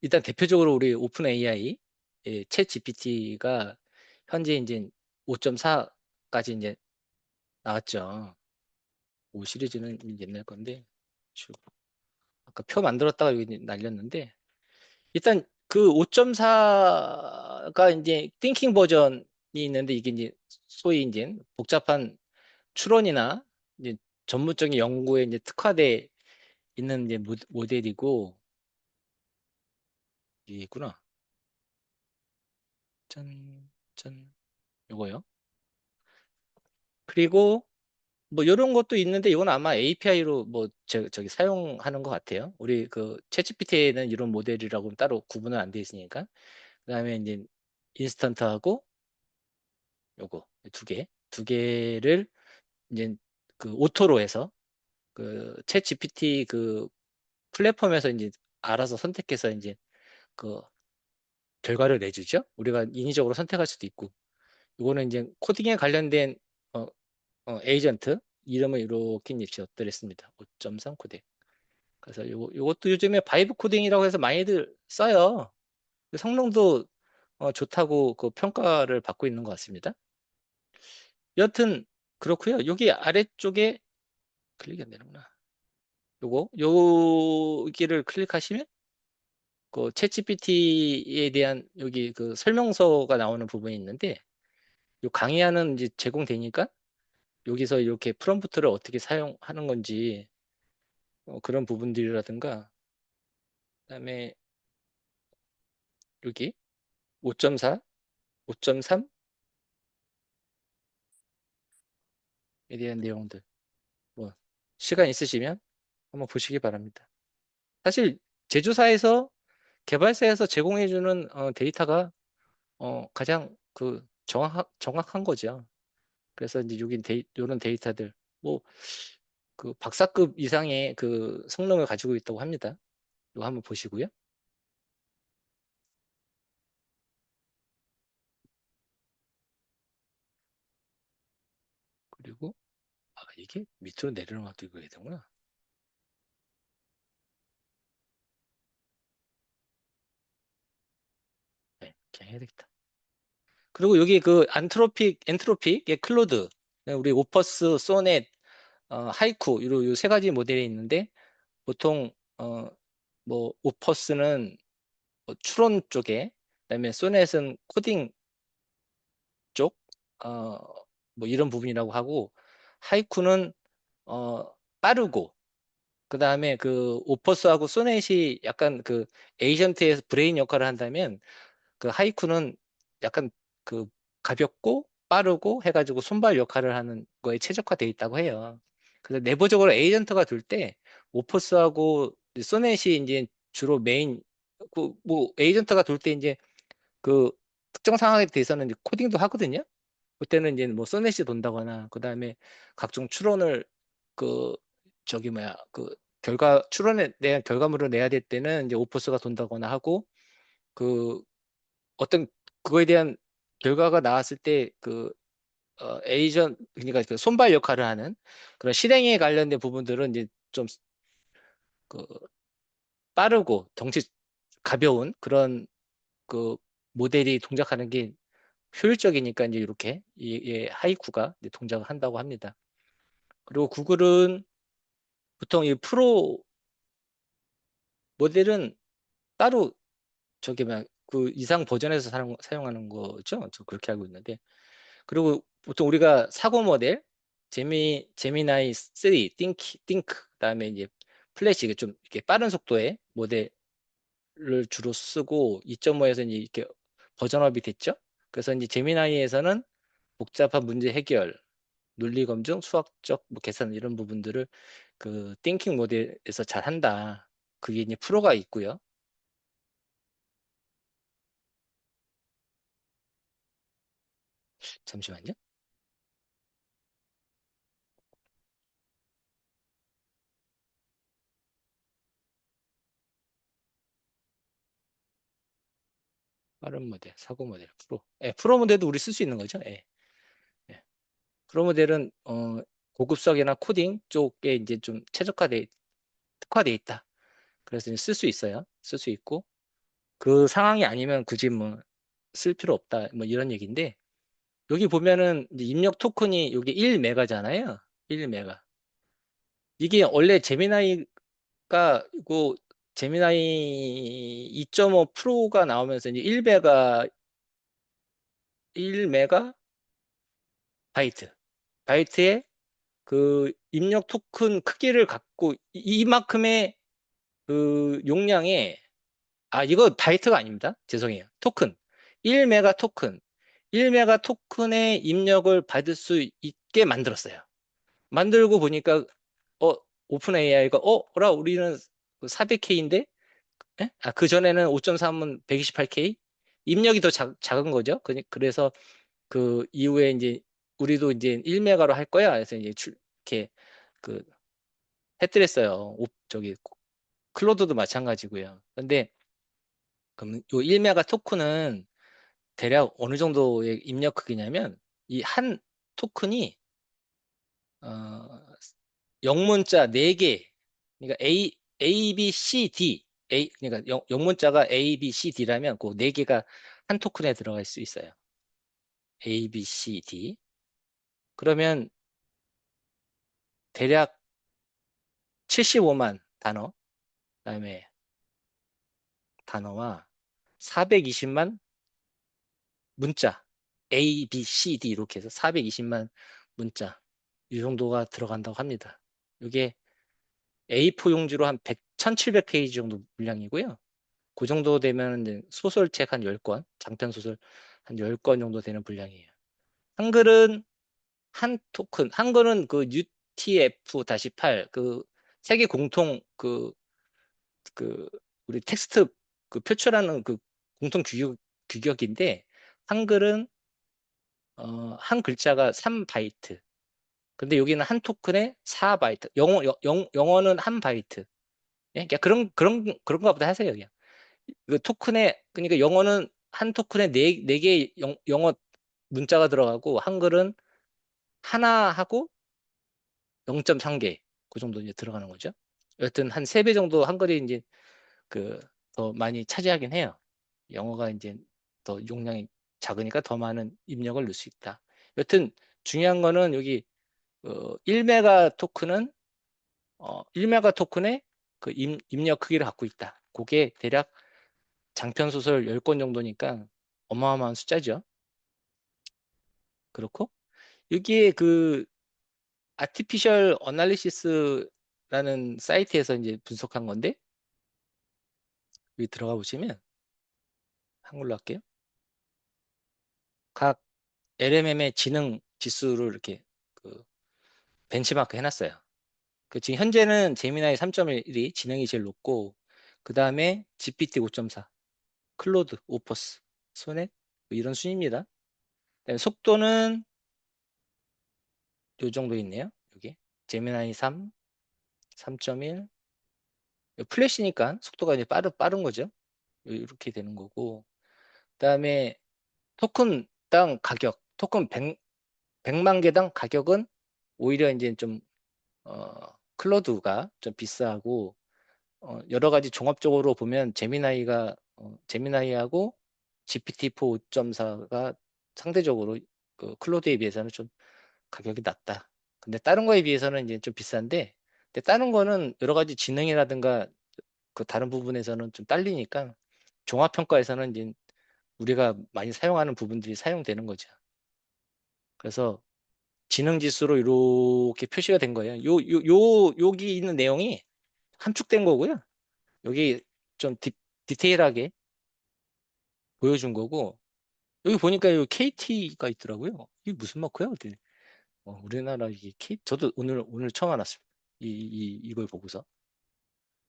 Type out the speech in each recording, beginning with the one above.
일단 대표적으로 우리 오픈 AI, 챗 GPT가 현재 이제 5.4까지 이제 나왔죠. 5 시리즈는 옛날 건데, 아까 표 만들었다가 여기 날렸는데, 일단 그 5.4가 이제 띵킹 버전이 있는데, 이게 이제 소위 이제 복잡한 추론이나 이제 전문적인 연구에 이제 특화돼 있는 이제 모델이고, 이게 있구나. 짠, 짠, 요거요. 그리고 뭐 이런 것도 있는데 이건 아마 API로 뭐 저기 사용하는 것 같아요. 우리 그 챗GPT에는 이런 모델이라고 따로 구분은 안 돼 있으니까. 그다음에 이제 인스턴트하고 요거 두 개를 이제 그 오토로 해서 그 챗GPT 그 플랫폼에서 이제 알아서 선택해서 이제 그 결과를 내주죠. 우리가 인위적으로 선택할 수도 있고. 이거는 이제 코딩에 관련된 어, 에이전트 이름을 이렇게 이제 지었더랬습니다. 5.3 코딩. 그래서 요것도 요즘에 바이브 코딩이라고 해서 많이들 써요. 성능도 좋다고 그 평가를 받고 있는 것 같습니다. 여하튼 그렇고요. 여기 아래쪽에 클릭이 안 되는구나. 여기를 클릭하시면 그 챗GPT에 대한 여기 그 설명서가 나오는 부분이 있는데 요 강의하는 이제 제공되니까 여기서 이렇게 프롬프트를 어떻게 사용하는 건지 그런 부분들이라든가 그다음에 여기 5.4, 5.3에 대한 내용들 뭐 시간 있으시면 한번 보시기 바랍니다. 사실 제조사에서 개발사에서 제공해주는 데이터가 가장 그 정확한 거죠. 그래서 이제 여기 이런 데이터들 뭐 그 박사급 이상의 그 성능을 가지고 있다고 합니다. 이거 한번 보시고요. 그리고 이게 밑으로 내려놔도 이거 해야 되구나. 네, 그냥 해야 되겠다. 그리고 여기 그 엔트로픽의 클로드, 우리 오퍼스, 소넷, 하이쿠 요 세 가지 모델이 있는데 보통 뭐 오퍼스는 뭐 추론 쪽에, 그다음에 소넷은 코딩 쪽, 어, 뭐 이런 부분이라고 하고 하이쿠는 어, 빠르고 그다음에 그 오퍼스하고 소넷이 약간 그 에이전트에서 브레인 역할을 한다면 그 하이쿠는 약간 그 가볍고 빠르고 해가지고 손발 역할을 하는 거에 최적화되어 있다고 해요. 그래서 내부적으로 에이전트가 둘 때 오퍼스하고 소넷이 이제 주로 메인 그뭐 에이전트가 돌 때 이제 그 특정 상황에 대해서는 이제 코딩도 하거든요. 그때는 이제 뭐 소넷이 돈다거나 그다음에 각종 추론을 그 저기 뭐야 그 추론에 대한 결과물을 내야 될 때는 이제 오퍼스가 돈다거나 하고 그 어떤 그거에 대한 결과가 나왔을 때 그 에이전 그러니까 그 손발 역할을 하는 그런 실행에 관련된 부분들은 이제 좀 그 빠르고 덩치 가벼운 그런 그 모델이 동작하는 게 효율적이니까 이제 이렇게 하이쿠가 이제 동작을 한다고 합니다. 그리고 구글은 보통 이 프로 모델은 따로 저기 막그 이상 버전에서 사용하는 거죠. 저 그렇게 알고 있는데 그리고 보통 우리가 사고 모델 제미나이 3, 띵크 그다음에 이제 플래시 이게 좀 이렇게 빠른 속도의 모델을 주로 쓰고 2.5에서 이제 이렇게 버전업이 됐죠. 그래서 이제 제미나이에서는 복잡한 문제 해결, 논리 검증, 수학적 뭐 계산 이런 부분들을 그 띵킹 모델에서 잘 한다. 그게 이제 프로가 있고요. 잠시만요. 빠른 모델, 사고 모델, 프로. 예, 프로 모델도 우리 쓸 수 있는 거죠. 예. 예. 프로 모델은 고급성이나 코딩 쪽에 이제 좀 특화돼 있다. 그래서 쓸 수 있어요. 쓸 수 있고 그 상황이 아니면 굳이 뭐 쓸 필요 없다. 뭐 이런 얘기인데 여기 보면은 이제 입력 토큰이 여기 1메가잖아요. 1메가. 이게 원래 제미나이가 이거 제미나이 2.5 프로가 나오면서 이제 1메가 바이트. 바이트의 그 입력 토큰 크기를 갖고 이만큼의 그 용량에 이거 바이트가 아닙니다. 죄송해요. 토큰. 1메가 토큰. 1메가 토큰의 입력을 받을 수 있게 만들었어요. 만들고 보니까 어 오픈 AI가 어라 우리는 400K인데 그 전에는 5.3은 128K 입력이 더 작은 거죠. 그래서 그 이후에 이제 우리도 이제 1메가로 할 거야. 그래서 이제 이렇게 그 해드렸어요. 저기 클로드도 마찬가지고요. 근데 그럼 요 1메가 토큰은 대략 어느 정도의 입력 크기냐면 이 한 토큰이 어, 영문자 4개 그러니까 A, B, C, D 그러니까 영문자가 A, B, C, D라면 그 4개가 한 토큰에 들어갈 수 있어요. A, B, C, D 그러면 대략 75만 단어 그다음에 단어와 420만 문자 A, B, C, D 이렇게 해서 420만 문자 이 정도가 들어간다고 합니다. 이게 A4 용지로 한 1700페이지 정도 분량이고요. 그 정도 되면 이제 소설책 한 10권, 장편 소설 한 10권 정도 되는 분량이에요. 한글은 한 토큰, 한글은 그 UTF-8 그 세계 공통 그 우리 텍스트 그 표출하는 그 공통 규격인데 한글은 한 글자가 3바이트. 근데 여기는 한 토큰에 4바이트. 영어는 한 바이트. 예? 그러니까 그런가 보다 하세요, 그냥. 그 토큰에, 그러니까 영어는 한 토큰에 네 개의 영어 문자가 들어가고, 한글은 하나 하고 0.3개. 그 정도 이제 들어가는 거죠. 여튼 한 3배 정도 한글이 이제 그 더 많이 차지하긴 해요. 영어가 이제 더 용량이 작으니까 더 많은 입력을 넣을 수 있다. 여튼 중요한 거는 여기 1메가 토큰은 1메가 토큰의 그 입력 크기를 갖고 있다. 그게 대략 장편 소설 10권 정도니까 어마어마한 숫자죠. 그렇고 여기에 그 아티피셜 어널리시스라는 사이트에서 이제 분석한 건데 여기 들어가 보시면 한글로 할게요. 각 LMM의 지능 지수를 이렇게 그 벤치마크 해놨어요. 그 지금 현재는 제미나이 3.1이 지능이 제일 높고 그 다음에 GPT 5.4, 클로드, 오퍼스, 소넷 뭐 이런 순입니다. 그다음에 속도는 요 정도 있네요. 여기 제미나이 3, 3.1 플래시니까 속도가 이제 빠른 거죠. 이렇게 되는 거고 그다음에 토큰당 가격 토큰 100만 개당 가격은 오히려 이제 좀 클로드가 좀 비싸고 여러 가지 종합적으로 보면 제미나이하고 GPT-4 5.4가 상대적으로 그 클로드에 비해서는 좀 가격이 낮다. 근데 다른 거에 비해서는 이제 좀 비싼데, 근데 다른 거는 여러 가지 지능이라든가 그 다른 부분에서는 좀 딸리니까 종합평가에서는 이제 우리가 많이 사용하는 부분들이 사용되는 거죠. 그래서 지능 지수로 이렇게 표시가 된 거예요. 여기 있는 내용이 함축된 거고요. 여기 좀 디테일하게 보여준 거고, 여기 보니까 여기 KT가 있더라고요. 이게 무슨 마크야? 그랬더니 우리나라 이게 저도 오늘 처음 알았습니다. 이걸 보고서.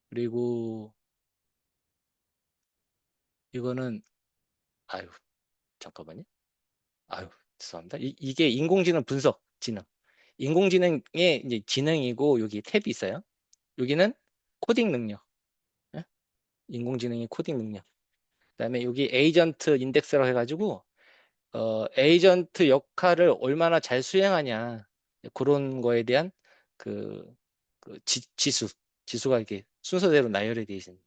그리고 이거는 아유 잠깐만요. 아유 죄송합니다. 이게 인공지능 분석 지능. 인공지능의 이제 지능이고 여기 탭이 있어요. 여기는 코딩 능력. 예? 인공지능의 코딩 능력. 그다음에 여기 에이전트 인덱스라고 해가지고 에이전트 역할을 얼마나 잘 수행하냐 그런 거에 대한 그, 그 지수가 이렇게 순서대로 나열이 되어 있습니다.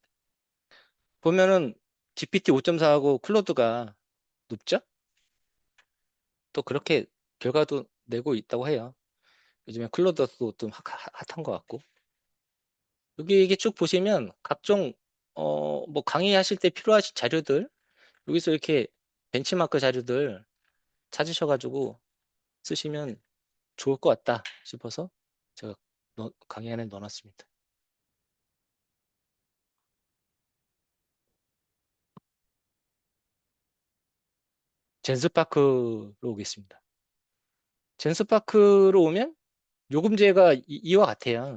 보면은 GPT 5.4하고 클로드가 높죠? 또 그렇게 결과도 내고 있다고 해요. 요즘에 클로드도 좀 핫한 것 같고. 여기 이게 쭉 보시면 각종 뭐 강의하실 때 필요하신 자료들 여기서 이렇게 벤치마크 자료들 찾으셔가지고 쓰시면 좋을 것 같다 싶어서 제가 강의 안에 넣어놨습니다. 젠스파크로 오겠습니다. 젠스파크로 오면 요금제가 이와 같아요.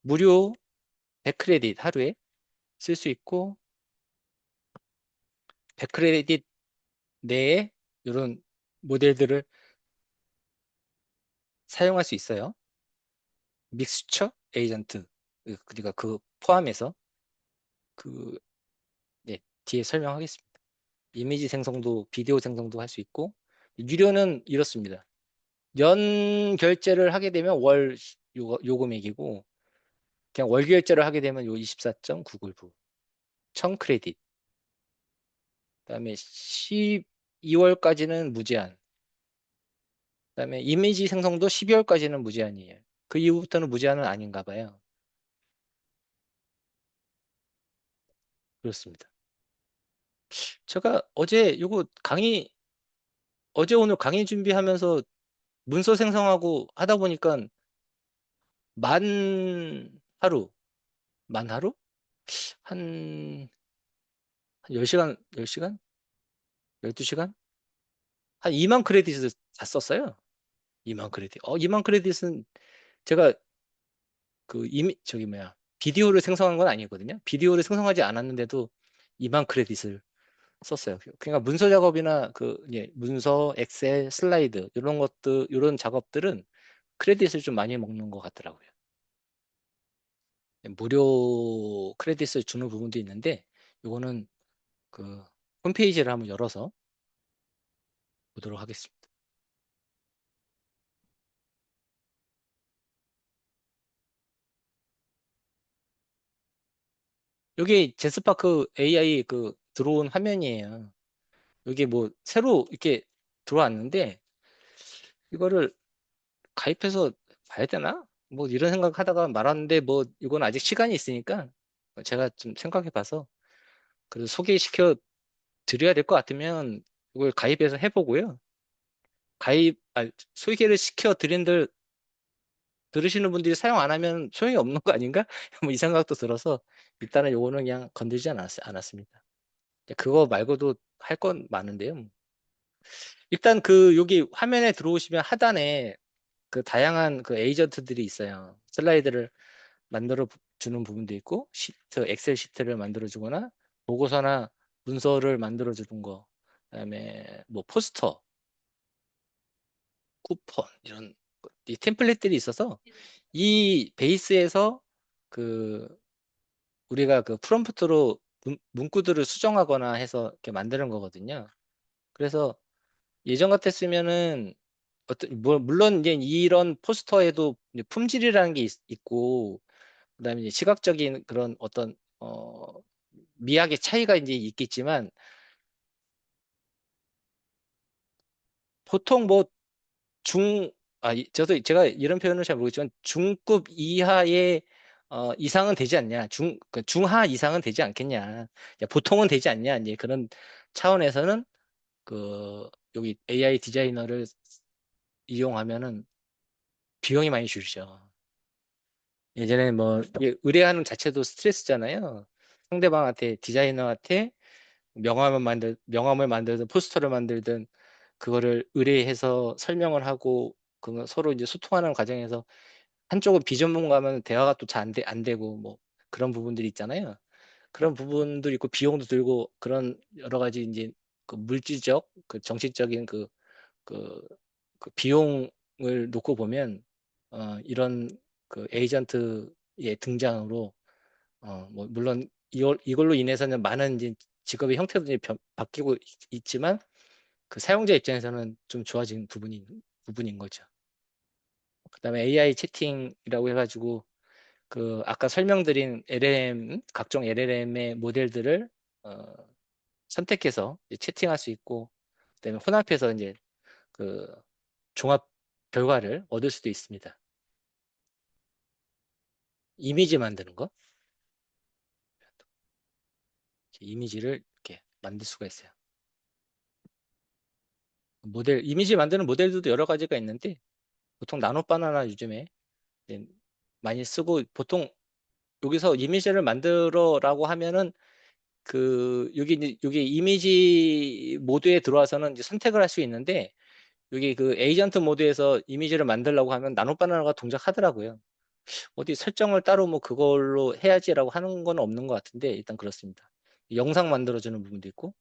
무료 100크레딧 하루에 쓸 수 있고 100크레딧 내에 이런 모델들을 사용할 수 있어요. 믹스처 에이전트 그러니까 그 포함해서 그 예, 뒤에 설명하겠습니다. 이미지 생성도 비디오 생성도 할 수 있고 유료는 이렇습니다. 연 결제를 하게 되면 월 요금액이고 그냥 월 결제를 하게 되면 요 24.99불 1000크레딧 그다음에 12월까지는 무제한 그다음에 이미지 생성도 12월까지는 무제한이에요. 그 이후부터는 무제한은 아닌가 봐요. 그렇습니다. 제가 어제 오늘 강의 준비하면서 문서 생성하고 하다 보니까 만 하루, 만 하루? 한 10시간, 10시간? 12시간? 한 2만 크레딧을 다 썼어요. 2만 크레딧. 2만 크레딧은 제가 저기 뭐야, 비디오를 생성한 건 아니거든요. 비디오를 생성하지 않았는데도 2만 크레딧을 썼어요. 그러니까 문서 작업이나 예, 문서, 엑셀, 슬라이드 이런 것들 이런 작업들은 크레딧을 좀 많이 먹는 것 같더라고요. 예, 무료 크레딧을 주는 부분도 있는데 이거는 그 홈페이지를 한번 열어서 보도록 하겠습니다. 여기 제스파크 AI 들어온 화면이에요. 여기 뭐 새로 이렇게 들어왔는데 이거를 가입해서 봐야 되나? 뭐 이런 생각하다가 말았는데 뭐 이건 아직 시간이 있으니까 제가 좀 생각해 봐서 그래서 소개시켜 드려야 될 것 같으면 이걸 가입해서 해보고요. 소개를 시켜 드린들 들으시는 분들이 사용 안 하면 소용이 없는 거 아닌가? 뭐 이 생각도 들어서 일단은 요거는 그냥 건들지 않았습니다. 그거 말고도 할 건 많은데요. 일단 여기 화면에 들어오시면 하단에 그 다양한 그 에이전트들이 있어요. 슬라이드를 만들어 주는 부분도 있고 시트, 엑셀 시트를 만들어 주거나 보고서나 문서를 만들어 주는 거. 그다음에 뭐 포스터, 쿠폰 이런 이 템플릿들이 있어서 이 베이스에서 그 우리가 그 프롬프트로 문구들을 수정하거나 해서 이렇게 만드는 거거든요. 그래서 예전 같았으면은 물론 이제 이런 포스터에도 이제 품질이라는 게 있고 그다음에 이제 시각적인 그런 어떤 미학의 차이가 이제 있겠지만 보통 뭐 저도 제가 이런 표현을 잘 모르겠지만 중급 이하의 이상은 되지 않냐, 중하 이상은 되지 않겠냐, 야, 보통은 되지 않냐, 이제 그런 차원에서는 여기 AI 디자이너를 이용하면은 비용이 많이 줄죠. 예전에 뭐 이게 의뢰하는 자체도 스트레스잖아요. 상대방한테 디자이너한테 명함을 만들든 포스터를 만들든 그거를 의뢰해서 설명을 하고 서로 이제 소통하는 과정에서 한쪽은 비전문가면 대화가 또 잘 안 되고 뭐 그런 부분들이 있잖아요. 그런 부분도 있고 비용도 들고 그런 여러 가지 이제 그 물질적, 그 정신적인 그, 그 비용을 놓고 보면 이런 그 에이전트의 등장으로 뭐 물론 이걸로 인해서는 많은 이제 직업의 형태도 이제 바뀌고 있지만 그 사용자 입장에서는 좀 좋아진 부분인 거죠. 그다음에 AI 채팅이라고 해가지고 아까 설명드린 LLM 각종 LLM의 모델들을 선택해서 이제 채팅할 수 있고, 그다음에 혼합해서 이제 그 종합 결과를 얻을 수도 있습니다. 이미지 만드는 거, 이미지를 이렇게 만들 수가 있어요. 이미지 만드는 모델들도 여러 가지가 있는데, 보통 나노 바나나 요즘에 이제 많이 쓰고, 보통 여기서 이미지를 만들어라고 하면은 여기 이미지 모드에 들어와서는 이제 선택을 할 수 있는데, 여기 그 에이전트 모드에서 이미지를 만들려고 하면 나노 바나나가 동작하더라고요. 어디 설정을 따로 뭐 그걸로 해야지라고 하는 건 없는 것 같은데, 일단 그렇습니다. 영상 만들어주는 부분도 있고,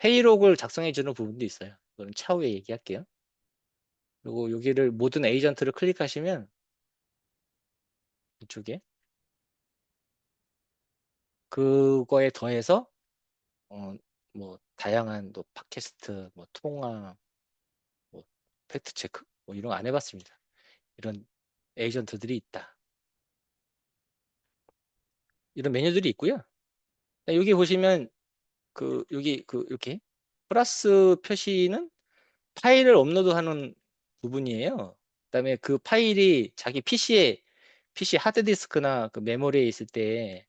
회의록을 작성해주는 부분도 있어요. 그건 차후에 얘기할게요. 그리고 여기를 모든 에이전트를 클릭하시면 이쪽에 그거에 더해서 어, 뭐 다양한 또 팟캐스트, 뭐 통화, 뭐 팩트 체크 뭐 이런 거 안 해봤습니다. 이런 에이전트들이 있다. 이런 메뉴들이 있고요. 여기 보시면 여기 이렇게 플러스 표시는 파일을 업로드하는 부분이에요. 그다음에 그 파일이 자기 PC 하드디스크나 그 메모리에 있을 때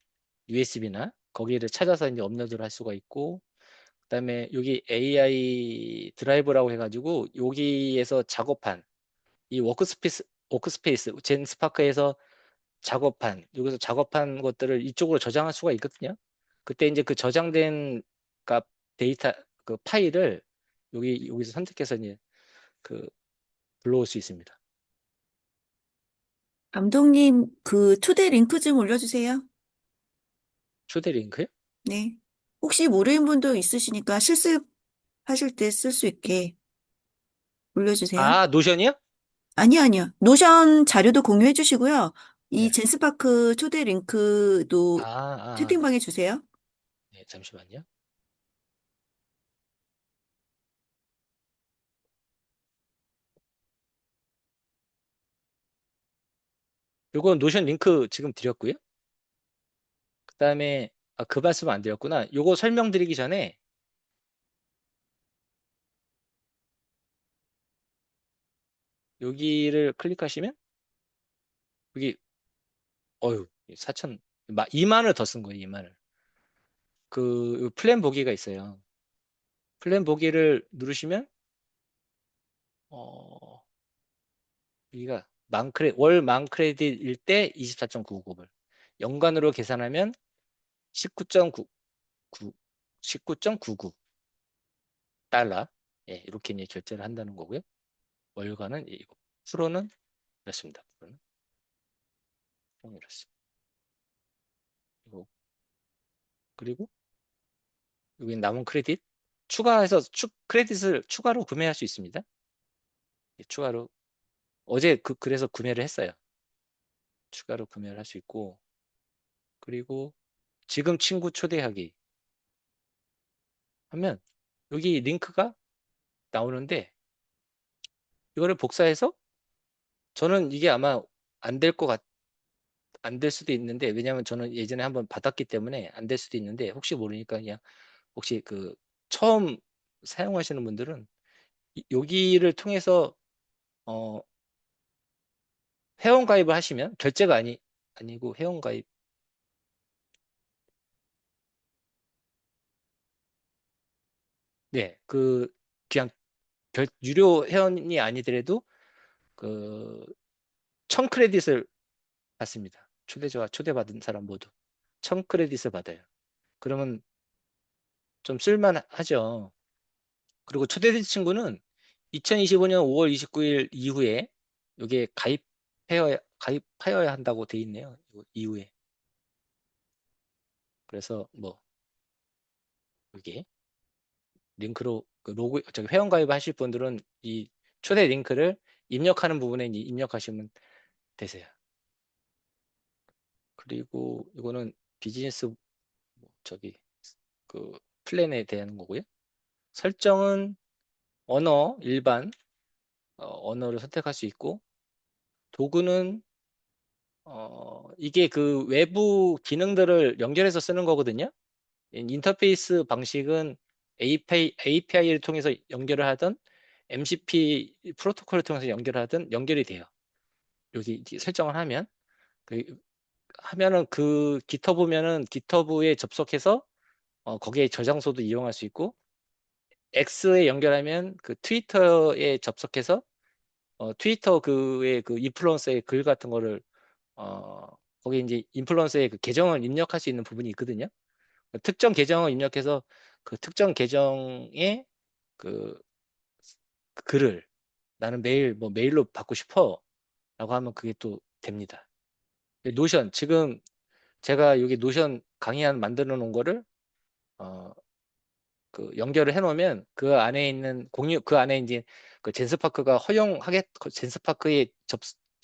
USB나 거기를 찾아서 이제 업로드를 할 수가 있고, 그다음에 여기 AI 드라이브라고 해가지고 여기에서 작업한 이 워크스페이스 젠스파크에서 여기서 작업한 것들을 이쪽으로 저장할 수가 있거든요. 그때 이제 그 저장된 값 데이터 그 파일을 여기서 선택해서 이제 그 불러올 수 있습니다. 감독님, 그 초대 링크 좀 올려주세요. 초대 링크요? 네. 혹시 모르는 분도 있으시니까 실습하실 때 쓸 수 있게 올려주세요. 아, 노션이요? 아니요, 아니요. 노션 자료도 공유해 주시고요. 이 네. 젠스파크 초대 링크도 네. 채팅방에 주세요. 네, 잠시만요. 요거 노션 링크 지금 드렸고요. 그다음에 그 말씀 안 드렸구나. 요거 설명드리기 전에 여기를 클릭하시면 여기 어유 4천 2만을 더 쓴 거예요. 2만을. 플랜 보기가 있어요. 플랜 보기를 누르시면 어 여기가 월 만 크레딧일 때 24.99불. 연간으로 계산하면 19.99 19.99 달러. 예, 이렇게 이제 결제를 한다는 거고요. 월간은 이거. 프로는 이렇습니다. 프로는 이렇습니다. 그리고 여기 남은 크레딧 추가해서 크레딧을 추가로 구매할 수 있습니다. 예, 추가로 어제 그래서 구매를 했어요. 추가로 구매를 할 수 있고, 그리고 지금 친구 초대하기 하면 여기 링크가 나오는데, 이거를 복사해서 저는 이게 아마 안 될 것 같, 안 될 수도 있는데, 왜냐하면 저는 예전에 한번 받았기 때문에 안 될 수도 있는데, 혹시 모르니까 그냥 혹시 처음 사용하시는 분들은 여기를 통해서 어, 회원 가입을 하시면 결제가 아니고 회원 가입. 네, 그냥 유료 회원이 아니더라도 그 1000 크레딧을 받습니다. 초대받은 사람 모두 1000 크레딧을 받아요. 그러면 좀 쓸만하죠. 그리고 초대된 친구는 2025년 5월 29일 이후에 여기에 가입하여야 한다고 돼 있네요. 이거 이후에. 그래서 뭐 이게 링크로 저기 회원 가입하실 분들은 이 초대 링크를 입력하는 부분에 이제 입력하시면 되세요. 그리고 이거는 비즈니스 저기 그 플랜에 대한 거고요. 설정은 일반 언어를 선택할 수 있고, 도구는 이게 그 외부 기능들을 연결해서 쓰는 거거든요. 인터페이스 방식은 API를 통해서 연결을 하든 MCP 프로토콜을 통해서 연결을 하든 연결이 돼요. 여기 이제 설정을 하면 그 하면은 그 GitHub면은 GitHub에 접속해서 거기에 저장소도 이용할 수 있고 X에 연결하면 그 트위터에 접속해서 트위터 그의 그 인플루언서의 글 같은 거를 어, 거기 이제 인플루언서의 그 계정을 입력할 수 있는 부분이 있거든요. 그 특정 계정을 입력해서 그 특정 계정에 그 글을 나는 메일 뭐 메일로 받고 싶어라고 하면 그게 또 됩니다. 노션 지금 제가 여기 노션 강의안 만들어 놓은 거를 어, 그 연결을 해 놓으면 그 안에 있는 공유 그 안에 이제 그 젠스파크가 젠스파크의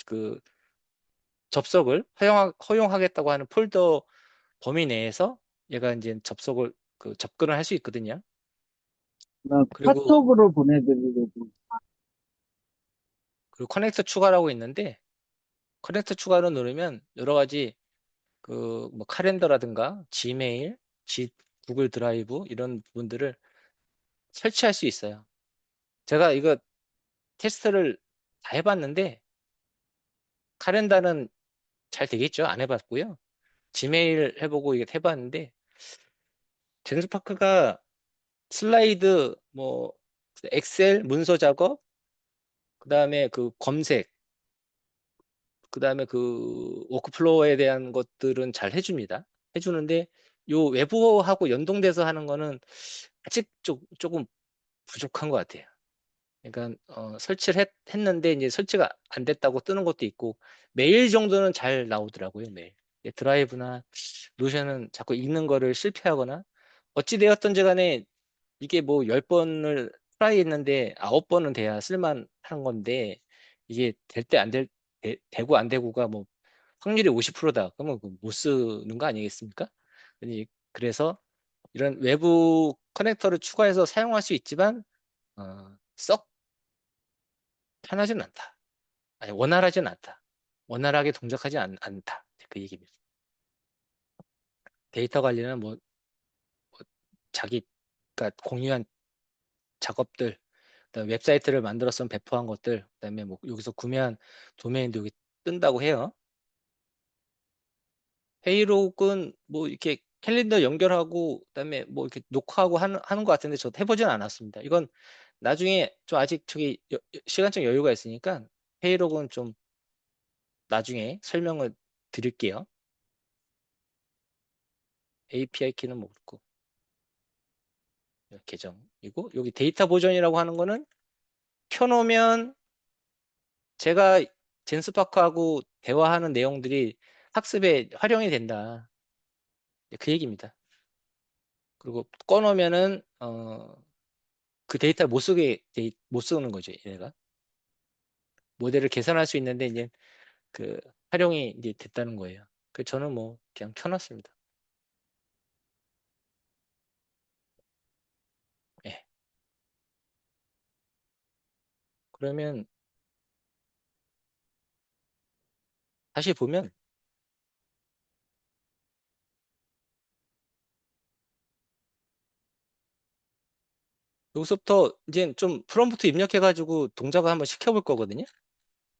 그 접속을 허용하겠다고 하는 폴더 범위 내에서 얘가 이제 접속을 접근을 할 수 있거든요. 그리고 카톡으로 보내드리려고. 커넥터 추가라고 있는데 커넥터 추가로 누르면 여러 가지 그 뭐 카렌더라든가 지메일, 구글 드라이브 이런 부분들을 설치할 수 있어요. 제가 이거 테스트를 다 해봤는데 카렌다는 잘 되겠죠? 안 해봤고요. 지메일 해보고 이게 해봤는데 젠스파크가 슬라이드 뭐 엑셀 문서 작업 그다음에 그 검색 그다음에 그 워크플로우에 대한 것들은 잘 해줍니다. 해주는데 요 외부하고 연동돼서 하는 거는 아직 조금 부족한 것 같아요. 그러니까 설치를 했는데 이제 설치가 안 됐다고 뜨는 것도 있고 메일 정도는 잘 나오더라고요. 메일. 드라이브나 노션은 자꾸 읽는 거를 실패하거나 어찌 되었던지 간에 이게 뭐 10번을 트라이 했는데 9번은 돼야 쓸만한 건데 이게 될 때 안 되고 안 되고가 뭐 확률이 50%다. 그러면 못 쓰는 거 아니겠습니까? 그래서 이런 외부 커넥터를 추가해서 사용할 수 있지만 썩 편하진 않다. 아니 원활하진 않다. 원활하게 동작하지 않다. 그 얘기입니다. 데이터 관리는 뭐 자기가 공유한 작업들 그다음에 웹사이트를 만들어서 배포한 것들, 그다음에 뭐 여기서 구매한 도메인도 여기 뜬다고 해요. 회의록은 뭐 이렇게 캘린더 연결하고 그다음에 뭐 이렇게 녹화하고 하는 것 같은데 저도 해보진 않았습니다. 이건 나중에 좀 아직 시간적 여유가 있으니까 회의록은 좀 나중에 설명을 드릴게요. API 키는 모르고 계정이고 여기 데이터 보존이라고 하는 거는 켜놓으면 제가 젠스파크하고 대화하는 내용들이 학습에 활용이 된다. 그 얘기입니다. 그리고 꺼놓으면은 그 데이터를 못 쓰는 거죠. 얘가 모델을 개선할 수 있는데 이제 그 활용이 이제 됐다는 거예요. 그 저는 뭐 그냥 켜놨습니다. 예. 그러면 다시 보면 여기서부터 이제 좀 프롬프트 입력해가지고 동작을 한번 시켜볼 거거든요.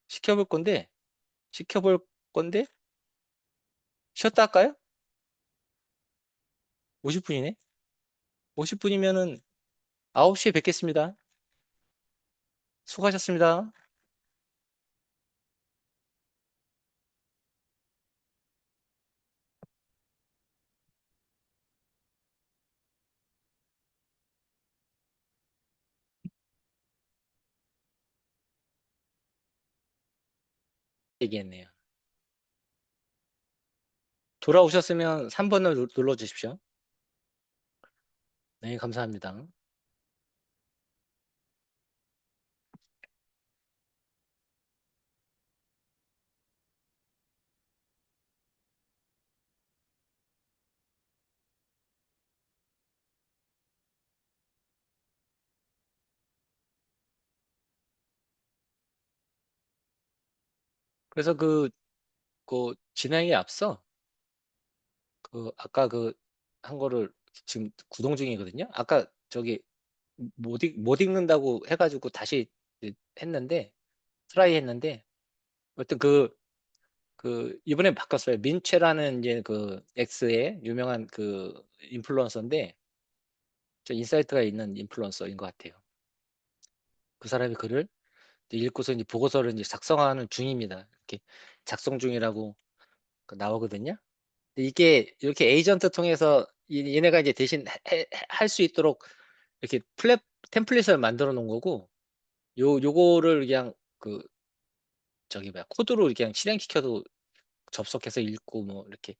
시켜볼 건데 시켜볼 건데 쉬었다 할까요? 50분이네. 50분이면은 9시에 뵙겠습니다. 수고하셨습니다. 얘기했네요. 돌아오셨으면 3번을 눌러 주십시오. 네, 감사합니다. 그래서 그 진행에 앞서 아까 한 거를 지금 구동 중이거든요. 아까 저기 못 읽는다고 해가지고 다시 했는데 트라이 했는데 어떤 이번에 바꿨어요. 민체라는 이제 그 X의 유명한 그 인플루언서인데 저 인사이트가 있는 인플루언서인 것 같아요. 그 사람이 글을 읽고서 이제 보고서를 이제 작성하는 중입니다. 이렇게 작성 중이라고 나오거든요. 근데 이게 이렇게 에이전트 통해서 얘네가 이제 대신 할 수 있도록 이렇게 템플릿을 만들어 놓은 거고 요거를 그냥 저기 뭐야 코드로 그냥 실행시켜도 접속해서 읽고 뭐 이렇게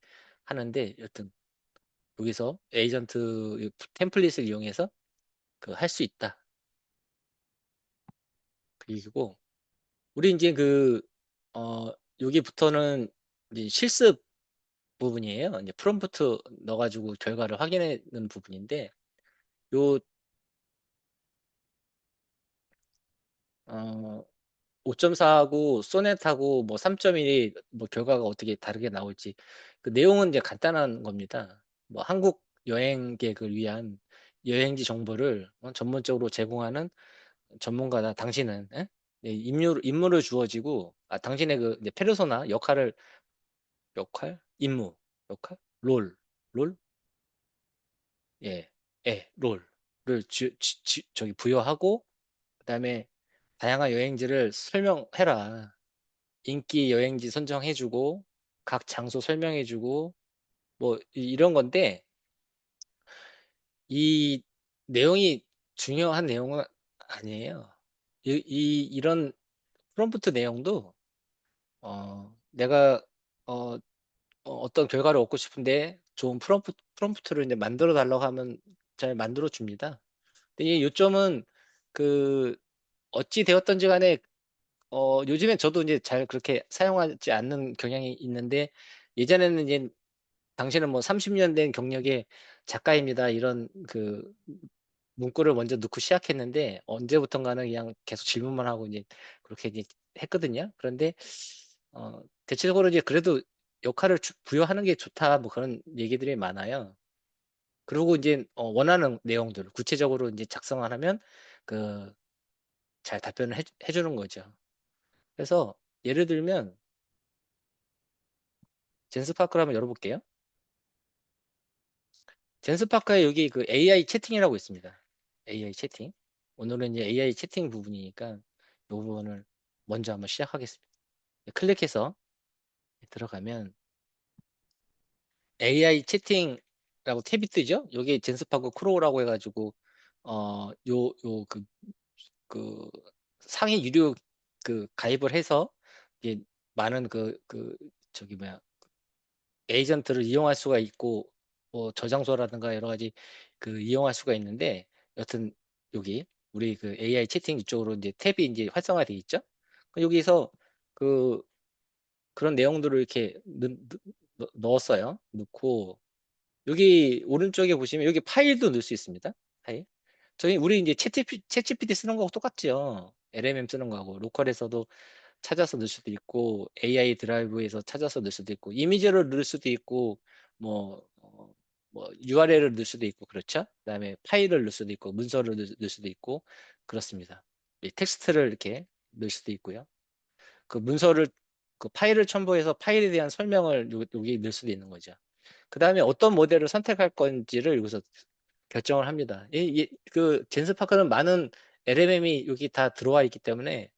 하는데 여튼 여기서 에이전트 템플릿을 이용해서 할 수 있다. 그리고 우리 이제 어 여기부터는 이제 실습 부분이에요. 이제 프롬프트 넣어가지고 결과를 확인하는 부분인데 요 5.4하고 소넷하고 뭐 3.1이 뭐 결과가 어떻게 다르게 나올지 그 내용은 이제 간단한 겁니다. 뭐 한국 여행객을 위한 여행지 정보를 전문적으로 제공하는 전문가다. 당신은 예, 임무를 주어지고 당신의 이제 페르소나 임무, 역할, 롤, 예, 롤을 저기 부여하고 그다음에 다양한 여행지를 설명해라. 인기 여행지 선정해주고 각 장소 설명해주고 뭐 이런 건데 이 내용이 중요한 내용은 아니에요. 이런 프롬프트 내용도 내가 어, 떤 결과를 얻고 싶은데 좋은 프롬프트를 이제 만들어 달라고 하면 잘 만들어 줍니다. 근데 이 요점은 그 어찌 되었던지 간에 요즘엔 저도 이제 잘 그렇게 사용하지 않는 경향이 있는데 예전에는 이제 당신은 뭐 30년 된 경력의 작가입니다. 이런 문구를 먼저 넣고 시작했는데 언제부턴가는 그냥 계속 질문만 하고 이제 그렇게 이제 했거든요. 그런데 대체적으로 이제 그래도 역할을 부여하는 게 좋다 뭐 그런 얘기들이 많아요. 그리고 이제 원하는 내용들 구체적으로 이제 작성을 하면 그 잘 답변을 해주는 거죠. 그래서 예를 들면 젠스파크를 한번 열어볼게요. 젠스파크에 여기 AI 채팅이라고 있습니다. AI 채팅. 오늘은 이제 AI 채팅 부분이니까 이 부분을 먼저 한번 시작하겠습니다. 클릭해서 들어가면 AI 채팅라고 탭이 뜨죠? 여기 젠스파크 크로우라고 해가지고 그 상위 유료 가입을 해서 이게 많은 저기 뭐야 에이전트를 이용할 수가 있고 뭐 저장소라든가 여러 가지 이용할 수가 있는데 여튼 여기 우리 AI 채팅 이쪽으로 이제 탭이 이제 활성화되어 있죠. 여기서 그 그런 내용들을 이렇게 넣었어요. 넣고 여기 오른쪽에 보시면 여기 파일도 넣을 수 있습니다. 파일. 우리 이제 챗GPT 쓰는 거하고 똑같죠. LMM 쓰는 거하고 로컬에서도 찾아서 넣을 수도 있고 AI 드라이브에서 찾아서 넣을 수도 있고 이미지를 넣을 수도 있고 뭐, 뭐 URL을 넣을 수도 있고 그렇죠. 그다음에 파일을 넣을 수도 있고 문서를 넣을 수도 있고 그렇습니다. 텍스트를 이렇게 넣을 수도 있고요. 문서를 파일을 첨부해서 파일에 대한 설명을 여기 넣을 수도 있는 거죠. 그다음에 어떤 모델을 선택할 건지를 여기서 결정을 합니다. 젠스파크는 많은 LLM이 여기 다 들어와 있기 때문에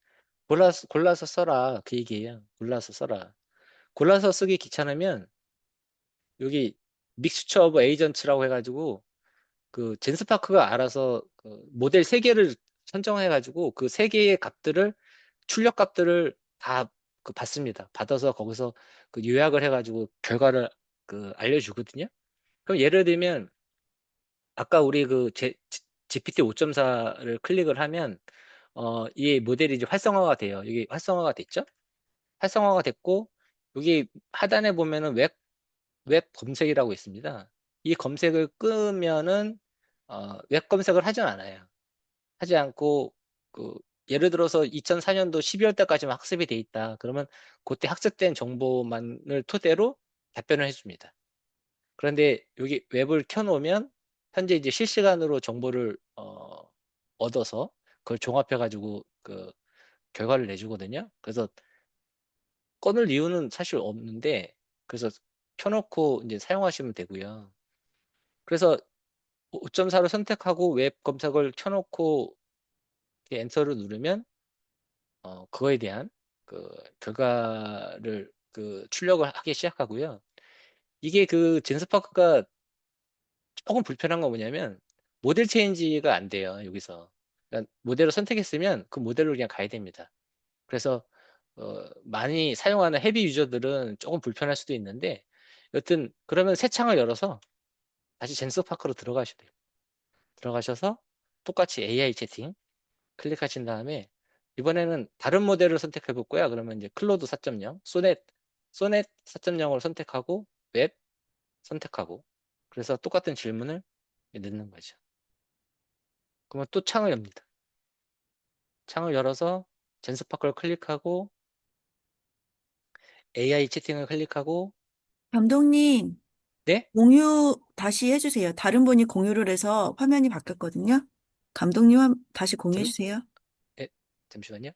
골라서 써라. 그 얘기예요. 골라서 써라. 골라서 쓰기 귀찮으면 여기 믹스처 오브 에이전츠라고 해가지고 젠스파크가 알아서 모델 3개를 선정해가지고 그 3개의 값들을 출력 값들을 다 받습니다. 받아서 거기서 요약을 해가지고 결과를 알려주거든요. 그럼 예를 들면 아까 우리 GPT 5.4를 클릭을 하면 이 모델이 이제 활성화가 돼요. 여기 활성화가 됐죠? 활성화가 됐고 여기 하단에 보면은 웹 검색이라고 있습니다. 이 검색을 끄면은 웹 검색을 하진 않아요. 하지 않고 예를 들어서 2004년도 12월 달까지만 학습이 돼 있다. 그러면 그때 학습된 정보만을 토대로 답변을 해줍니다. 그런데 여기 웹을 켜놓으면 현재 이제 실시간으로 정보를 얻어서 그걸 종합해가지고 그 결과를 내주거든요. 그래서 꺼낼 이유는 사실 없는데 그래서 켜놓고 이제 사용하시면 되고요. 그래서 5.4를 선택하고 웹 검색을 켜놓고 엔터를 누르면 그거에 대한 그 결과를 그 출력을 하기 시작하고요. 이게 그 젠스파크가 조금 불편한 건 뭐냐면 모델 체인지가 안 돼요, 여기서. 그러니까 모델을 선택했으면 그 모델로 그냥 가야 됩니다. 그래서 많이 사용하는 헤비 유저들은 조금 불편할 수도 있는데 여튼 그러면 새 창을 열어서 다시 젠스파크로 들어가셔야 돼요. 들어가셔서 똑같이 AI 채팅 클릭하신 다음에 이번에는 다른 모델을 선택해 볼 거야. 그러면 이제 클로드 4.0, 소넷 4.0을 선택하고 웹 선택하고 그래서 똑같은 질문을 넣는 거죠. 그러면 또 창을 엽니다. 창을 열어서 젠스파크를 클릭하고 AI 채팅을 클릭하고 감독님, 네? 공유 다시 해주세요. 다른 분이 공유를 해서 화면이 바뀌었거든요. 감독님 다시 잠, 공유해주세요. 네, 잠시만요.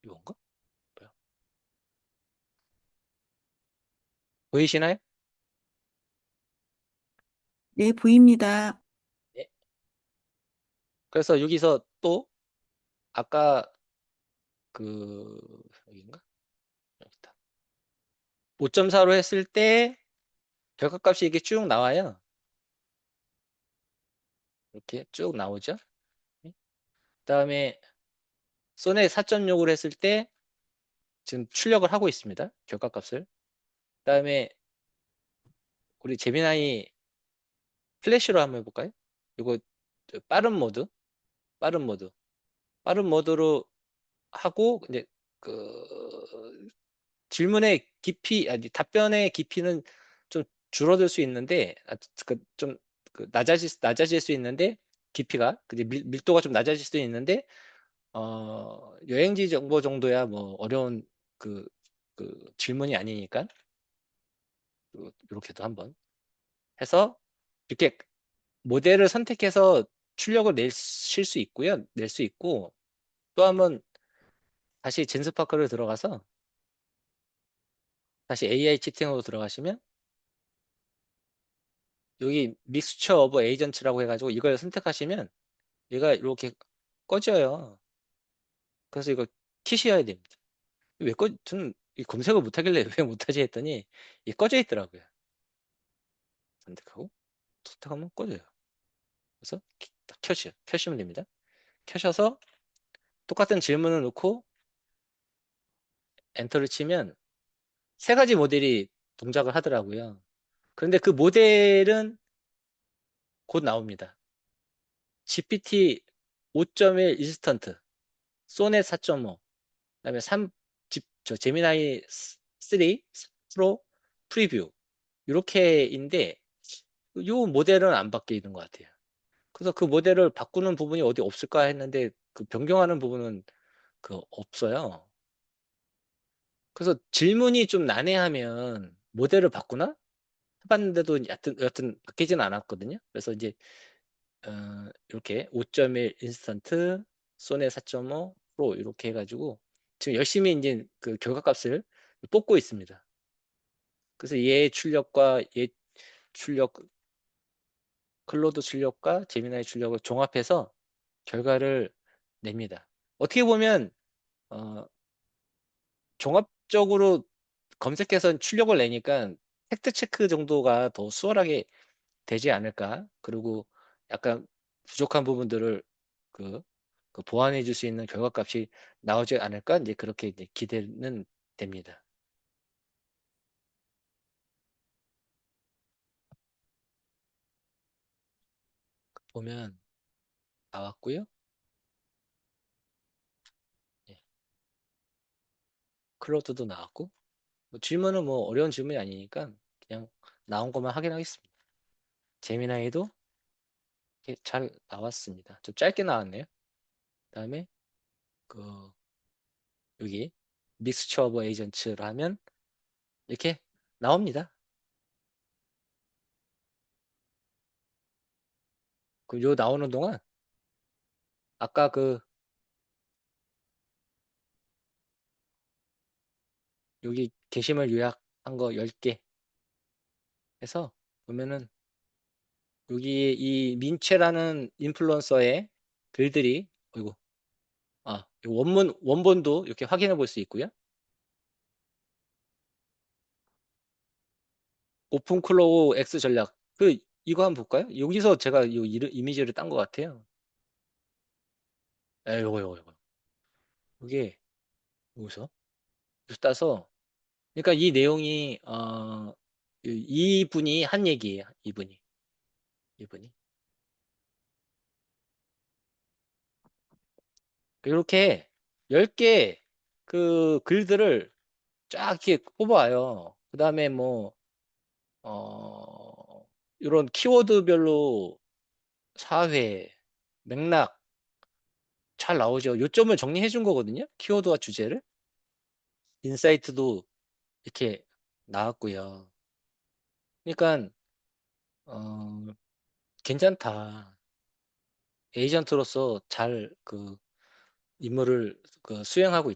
이건가? 뭐야? 보이시나요? 네, 보입니다. 네. 그래서 여기서 또 아까 그 여기인가? 여기다. 5.4로 했을 때 결과값이 이게 쭉 나와요. 이렇게 쭉 나오죠. 그다음에 소넷 4.6을 했을 때 지금 출력을 하고 있습니다. 결과값을. 그다음에 우리 제미나이 플래시로 한번 해볼까요? 이거 빠른 모드, 빠른 모드, 빠른 모드로 하고 이제 그 질문의 깊이, 아니 답변의 깊이는 좀 줄어들 수 있는데, 좀 낮아질 수 있는데 깊이가, 밀도가 좀 낮아질 수도 있는데, 여행지 정보 정도야 뭐 어려운 그, 그 질문이 아니니까 이렇게도 한번 해서 이렇게 모델을 선택해서 출력을 내실 수 있고요. 낼 수 있고 또 한번 다시 젠스파크를 들어가서 다시 AI 채팅으로 들어가시면 여기 믹스처 오브 에이전트라고 해가지고 이걸 선택하시면 얘가 이렇게 꺼져요. 그래서 이거 키셔야 됩니다. 저는 이 검색을 못하길래 왜 못하지 했더니 이게 꺼져 있더라고요. 선택하고 선택하면 꺼져요. 그래서 딱 켜시면 됩니다. 켜셔서 똑같은 질문을 넣고 엔터를 치면 세 가지 모델이 동작을 하더라고요. 그런데 그 모델은 곧 나옵니다. GPT 5.1 인스턴트, 소넷 4.5, 그다음에 제미나이 3 프로 프리뷰 이렇게인데 이 모델은 안 바뀌는 것 같아요. 그래서 그 모델을 바꾸는 부분이 어디 없을까 했는데 그 변경하는 부분은 없어요. 그래서 질문이 좀 난해하면 모델을 바꾸나 해봤는데도 여튼 바뀌지는 않았거든요. 그래서 이제 이렇게 5.1 인스턴트, 소넷 4.5 프로 이렇게 해가지고 지금 열심히 이제 그 결과값을 뽑고 있습니다. 그래서 얘 출력과 얘 출력, 클로드 출력과 제미나이 출력을 종합해서 결과를 냅니다. 어떻게 보면 어, 종합적으로 검색해서 출력을 내니까 팩트 체크 정도가 더 수월하게 되지 않을까. 그리고 약간 부족한 부분들을 그, 그 보완해 줄 수 있는 결과값이 나오지 않을까. 이제 그렇게 이제 기대는 됩니다. 보면 나왔고요. 예, 클로드도 나왔고 뭐 질문은 뭐 어려운 질문이 아니니까 그냥 나온 것만 확인하겠습니다. 재미나이도 잘 나왔습니다. 좀 짧게 나왔네요. 그다음에 그 여기 믹스처 오브 에이전츠를 하면 이렇게 나옵니다. 그 요 나오는 동안 아까 그 여기 게시물 요약한 거 10개 해서 보면은 여기 이 민채라는 인플루언서의 글들이 어이구 원본도 이렇게 확인해 볼 수 있고요. 오픈 클로우 X 전략 이거 한번 볼까요? 여기서 제가 이 이미지를 딴 것 같아요. 요거 이게 여기서 따서 그러니까 이 내용이 이분이 한 얘기예요. 이분이 이렇게 10개 그 글들을 쫙 이렇게 뽑아요. 그 다음에 뭐 이런 키워드별로 사회 맥락 잘 나오죠. 요점을 정리해 준 거거든요. 키워드와 주제를. 인사이트도 이렇게 나왔고요. 그러니까 어, 괜찮다. 에이전트로서 잘 그 임무를 그 수행하고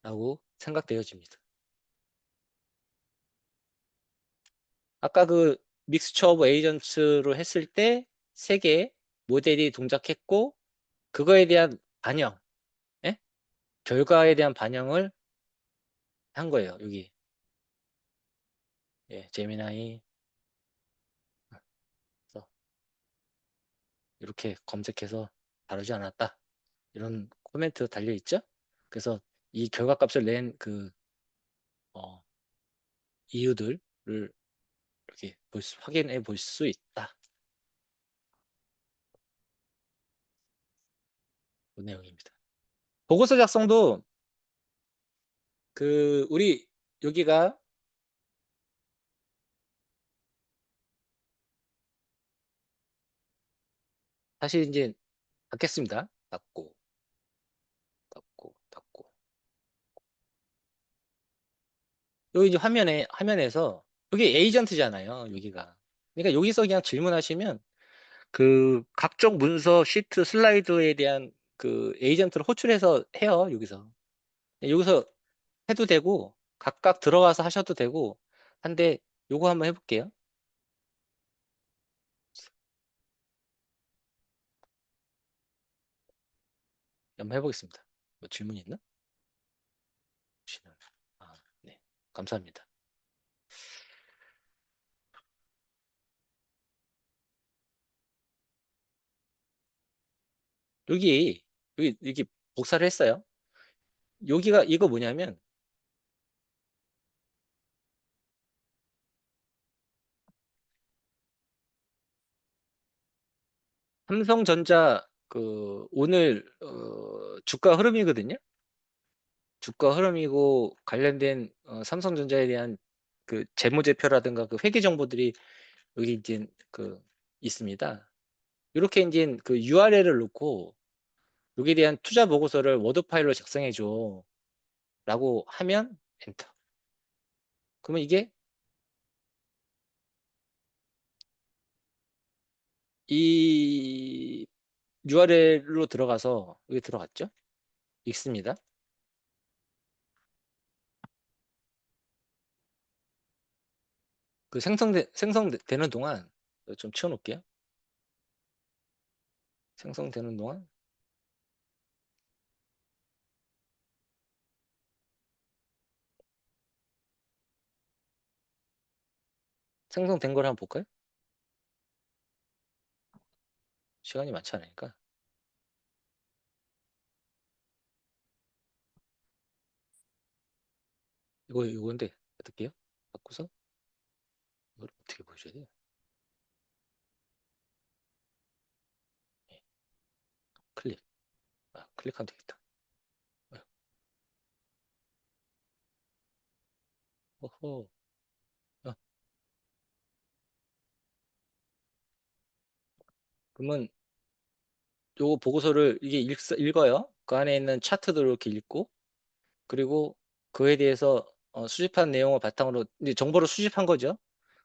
있다라고 생각되어집니다. 아까 그 믹스처 오브 에이전트로 했을 때 세 개 모델이 동작했고 그거에 대한 반영, 예? 결과에 대한 반영을 한 거예요. 여기 예, 제미나이 이렇게 검색해서 다루지 않았다. 이런 코멘트 달려 있죠. 그래서 이 결과값을 낸 그 이유들을 이렇게 확인해 볼 수 있다. 그 내용입니다. 보고서 작성도 그 우리 여기가 다시 이제 닫겠습니다. 닫고. 여기 이제 화면에서 여기 에이전트잖아요. 여기가. 그러니까 여기서 그냥 질문하시면 그 각종 문서, 시트, 슬라이드에 대한 그 에이전트를 호출해서 해요. 여기서 해도 되고 각각 들어가서 하셔도 되고 한데 요거 한번 해볼게요. 한번 해보겠습니다. 뭐 질문 있나? 아, 네. 감사합니다. 여기 복사를 했어요. 여기가 이거 뭐냐면 삼성전자 그 오늘 주가 흐름이거든요. 주가 흐름이고 관련된 삼성전자에 대한 그 재무제표라든가 그 회계 정보들이 여기 이제 그 있습니다. 이렇게 이제 그 URL을 놓고 여기에 대한 투자 보고서를 워드 파일로 작성해 줘라고 하면 엔터. 그러면 이게 이 URL로 들어가서 여기 들어갔죠? 읽습니다. 그 생성되는 동안 좀 치워놓을게요. 생성되는 동안 생성된 걸 한번 볼까요? 시간이 많지 않으니까 이건데 어떻게요? 바꾸서 이걸 어떻게 보여줘야 돼요? 예, 클릭. 클릭하면 되겠다. 어허. 어, 그러면 요 보고서를 이게 읽어요. 그 안에 있는 차트도 이렇게 읽고, 그리고 그에 대해서 수집한 내용을 바탕으로 이제 정보를 수집한 거죠.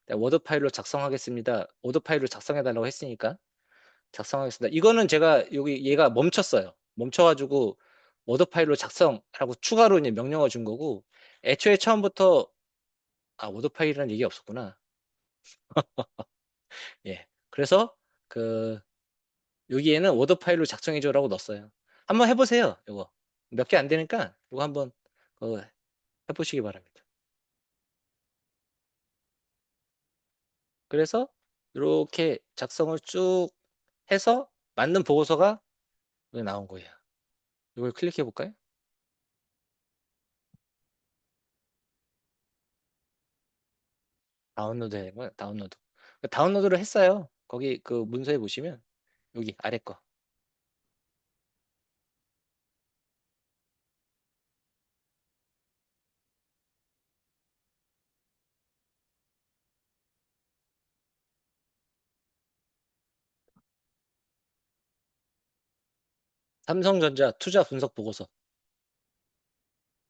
네, 워드 파일로 작성하겠습니다. 워드 파일로 작성해 달라고 했으니까 작성하겠습니다. 이거는 제가 여기 얘가 멈췄어요. 멈춰가지고 워드 파일로 작성하고 추가로 이제 명령을 준 거고, 애초에 처음부터 워드 파일이라는 얘기 없었구나. 예. 그래서 그 여기에는 워드 파일로 작성해 줘라고 넣었어요. 한번 해보세요. 이거 몇 개 안 되니까 이거 한번 해보시기 바랍니다. 그래서 이렇게 작성을 쭉 해서 만든 보고서가 여기 나온 거예요. 이걸 클릭해 볼까요? 다운로드 해거 다운로드. 다운로드를 했어요. 거기 그 문서에 보시면 여기 아래 거. 삼성전자 투자 분석 보고서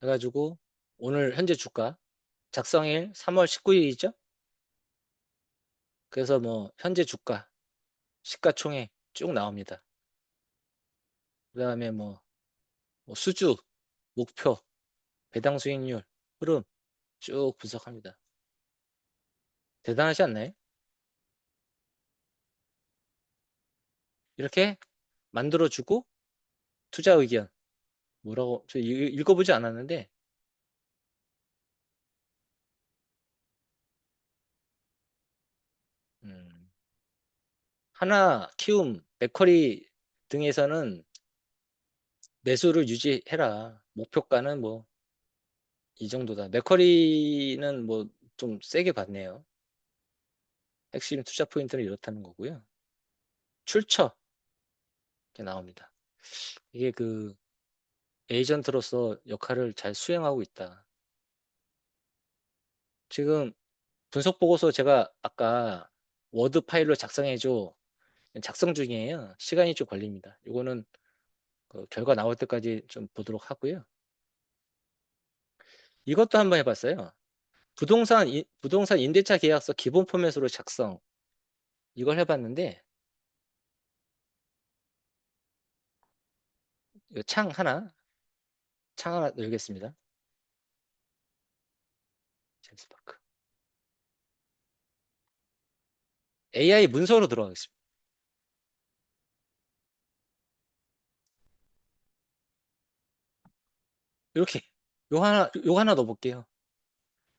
해가지고 오늘 현재 주가 작성일 3월 19일이죠. 그래서 뭐 현재 주가 시가총액 쭉 나옵니다. 그다음에 뭐 수주 목표 배당 수익률 흐름 쭉 분석합니다. 대단하지 않나요? 이렇게 만들어주고 투자 의견 뭐라고 저 읽어보지 않았는데 음, 하나 키움 맥쿼리 등에서는 매수를 유지해라. 목표가는 뭐 이 정도다. 맥쿼리는 뭐 좀 세게 봤네요. 핵심 투자 포인트는 이렇다는 거고요. 출처 이렇게 나옵니다. 이게 그 에이전트로서 역할을 잘 수행하고 있다. 지금 분석 보고서 제가 아까 워드 파일로 작성해줘 작성 중이에요. 시간이 좀 걸립니다. 이거는 그 결과 나올 때까지 좀 보도록 하고요. 이것도 한번 해봤어요. 부동산 임대차 계약서 기본 포맷으로 작성. 이걸 해봤는데 이거 창 하나 열겠습니다. 젠스파크. AI 문서로 들어가겠습니다. 이렇게 요 하나 넣어볼게요.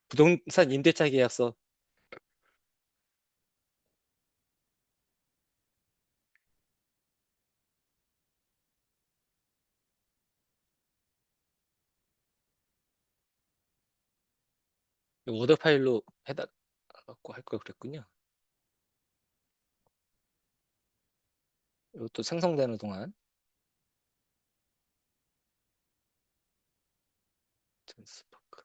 부동산 임대차 계약서 워드 파일로 해다 갖고 할 걸 그랬군요. 이것도 생성되는 동안 젠스파크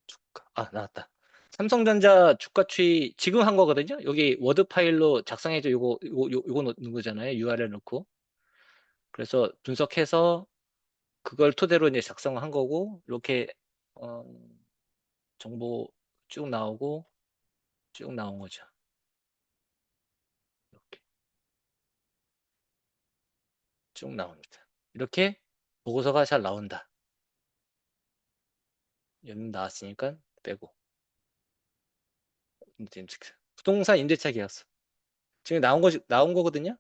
주가 나왔다. 삼성전자 주가 추이 지금 한 거거든요. 여기 워드 파일로 작성해서 요거 넣는 거잖아요. URL 넣고. 그래서 분석해서 그걸 토대로 이제 작성한 거고 이렇게 어, 정보 쭉 나오고 쭉 나온 거죠. 이렇게 쭉 나옵니다. 이렇게 보고서가 잘 나온다. 여기 나왔으니까 빼고 부동산 임대차 계약서 지금 나온 거거든요.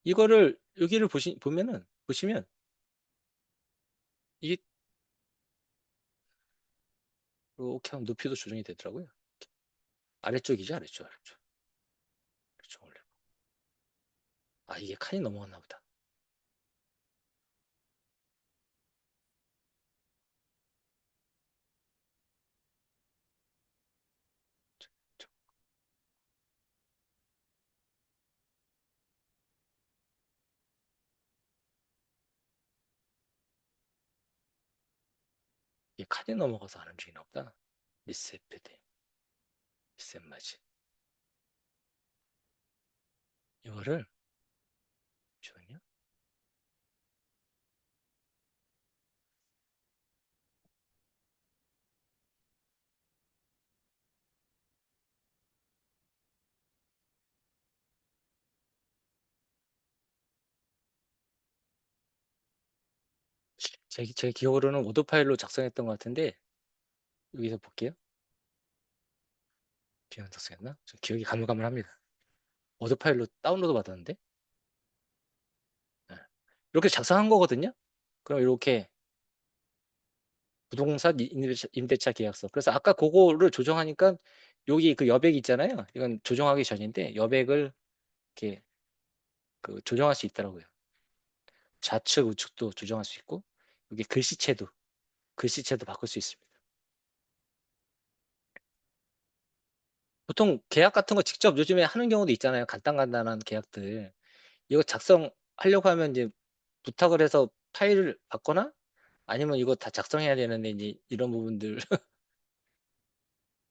이거를 여기를 보시면 이게 이렇게 하면 높이도 조정이 되더라고요. 아래쪽이죠, 아래쪽 올려. 이게 칸이 넘어갔나 보다. 이게 칸이 넘어가서 안 움직이나 보다. 리셋 패드, 리셋 마진. 이거를 잠시만요. 제 기억으로는 워드 파일로 작성했던 것 같은데 여기서 볼게요. 비안 작성했나? 저 기억이 가물가물합니다. 워드 파일로 다운로드 받았는데 네. 이렇게 작성한 거거든요. 그럼 이렇게 부동산 임대차 계약서. 그래서 아까 그거를 조정하니까 여기 그 여백 있잖아요. 이건 조정하기 전인데 여백을 이렇게 그 조정할 수 있더라고요. 좌측 우측도 조정할 수 있고 여기 글씨체도 바꿀 수 있습니다. 보통 계약 같은 거 직접 요즘에 하는 경우도 있잖아요. 간단한 계약들. 이거 작성하려고 하면 이제 부탁을 해서 파일을 받거나 아니면 이거 다 작성해야 되는데 이제 이런 부분들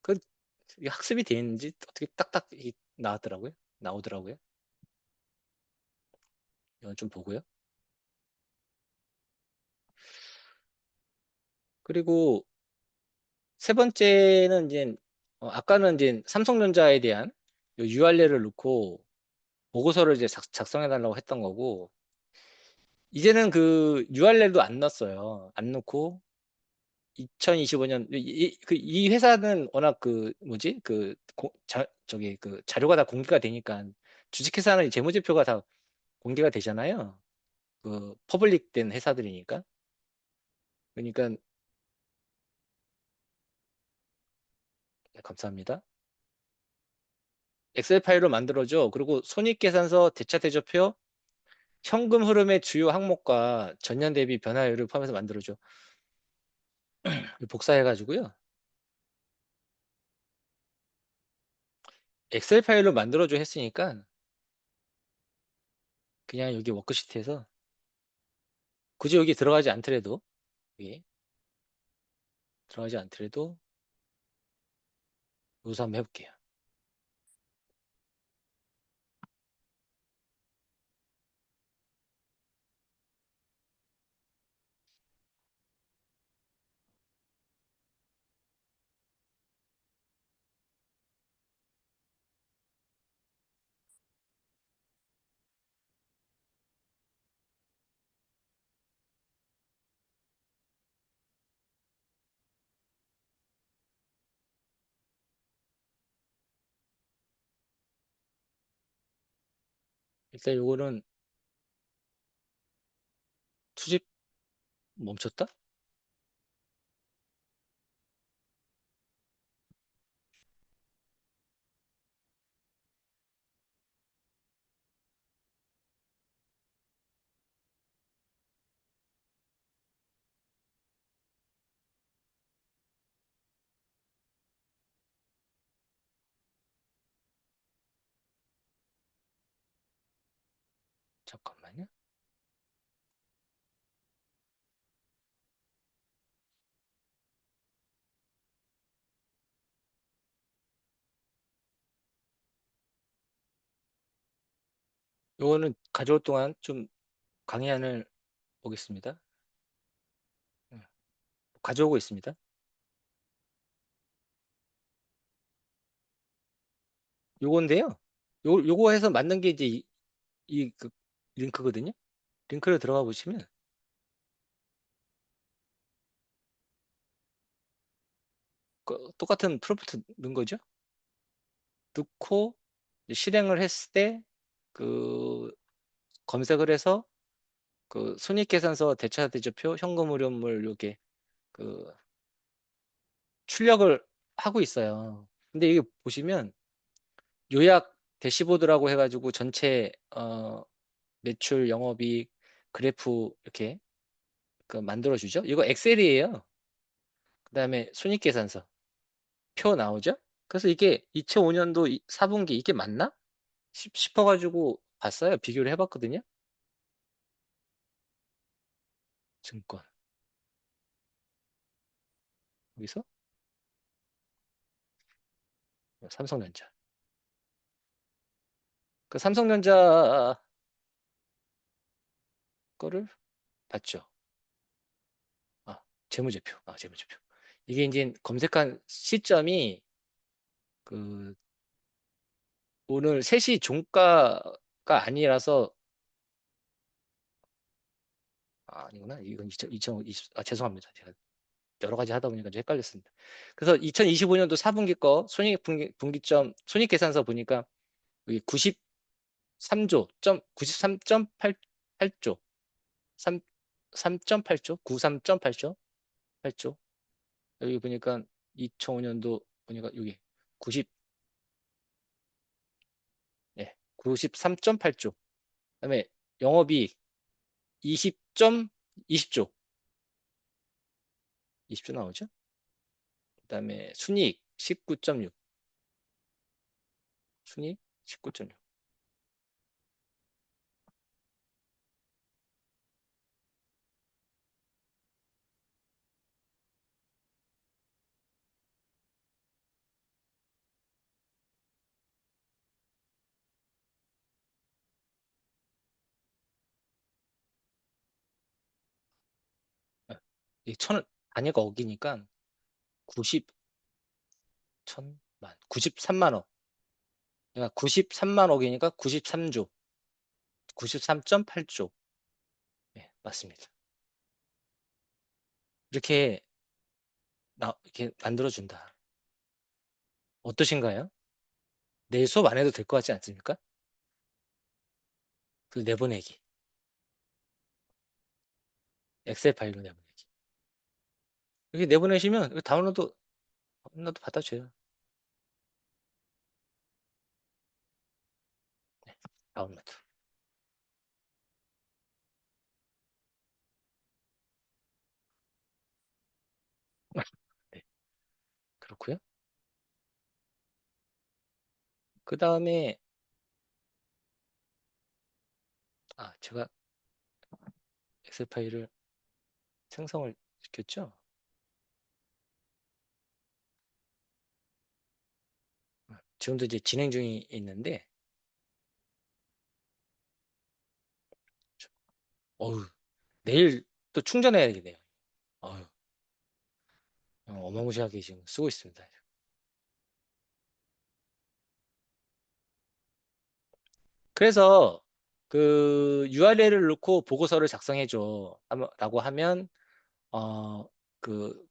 그 이게 학습이 되어 있는지 어떻게 딱딱 나왔더라고요. 나오더라고요. 이건 좀 보고요. 그리고 세 번째는 이제 아까는 이제 삼성전자에 대한 URL을 넣고 보고서를 이제 작성해 달라고 했던 거고 이제는 그 URL도 안 넣었어요. 안 넣고 2025년 이 회사는 워낙 그 뭐지 저기 그 자료가 다 공개가 되니까 주식회사는 재무제표가 다 공개가 되잖아요. 그 퍼블릭된 회사들이니까. 그러니까 네, 감사합니다. 엑셀 파일로 만들어줘. 그리고 손익계산서, 대차대조표, 현금 흐름의 주요 항목과 전년 대비 변화율을 포함해서 만들어줘. 복사해가지고요. 엑셀 파일로 만들어줘 했으니까 그냥 여기 워크시트에서 굳이 여기 들어가지 않더라도 여기 들어가지 않더라도 여기서 한번 해볼게요. 일단 요거는 수집 멈췄다? 잠깐만요. 요거는 가져올 동안 좀 강의안을 보겠습니다. 음, 가져오고 있습니다. 요건데요. 요거 해서 만든 게 이제 그 링크거든요. 링크를 들어가 보시면 똑같은 프롬프트 넣은 거죠. 넣고 이제 실행을 했을 때 그 검색을 해서 그 손익계산서, 대차대조표, 현금 흐름을 이렇게 그 출력을 하고 있어요. 근데 이게 보시면 요약 대시보드라고 해가지고 전체 매출, 영업이익, 그래프 이렇게 그 만들어주죠. 이거 엑셀이에요. 그다음에 손익계산서 표 나오죠. 그래서 이게 2005년도 4분기 이게 맞나? 싶어가지고 봤어요. 비교를 해봤거든요. 증권 여기서 삼성전자 그 삼성전자 거를 봤죠. 아, 재무제표. 아, 재무제표. 이게 이제 검색한 시점이 그 오늘 3시 종가가 아니라서 아니구나. 이건 2020, 죄송합니다. 제가 여러 가지 하다 보니까 좀 헷갈렸습니다. 그래서 2025년도 4분기 거 손익계산서 보니까 여기 93조, 93.8조, 3.8조, 93.8조, 8조. 여기 보니까 2005년도 보니까 여기 90, 예, 93.8조. 그다음에 영업이익 20조, 20조 나오죠? 그다음에 순이익 19.6, 순이익 19.6. 이 단위가 억이니까 90, 천만, 93만 억. 그러니까 93만 억이니까 93조, 93.8조. 네, 맞습니다. 이렇게 이렇게 만들어준다. 어떠신가요? 내일 수업 안 해도 될 것 같지 않습니까? 그 내보내기. 엑셀 파일로 내보내기. 이렇게 내보내시면 다운로드 받아줘요. 네, 다운로드. 네, 그렇고요. 그 다음에 제가 엑셀 파일을 생성을 시켰죠. 지금도 이제 진행 중에 있는데, 어우, 내일 또 충전해야겠네요. 어휴, 어마무시하게 지금 쓰고 있습니다. 그래서 그 URL을 넣고 보고서를 작성해줘 라고 하면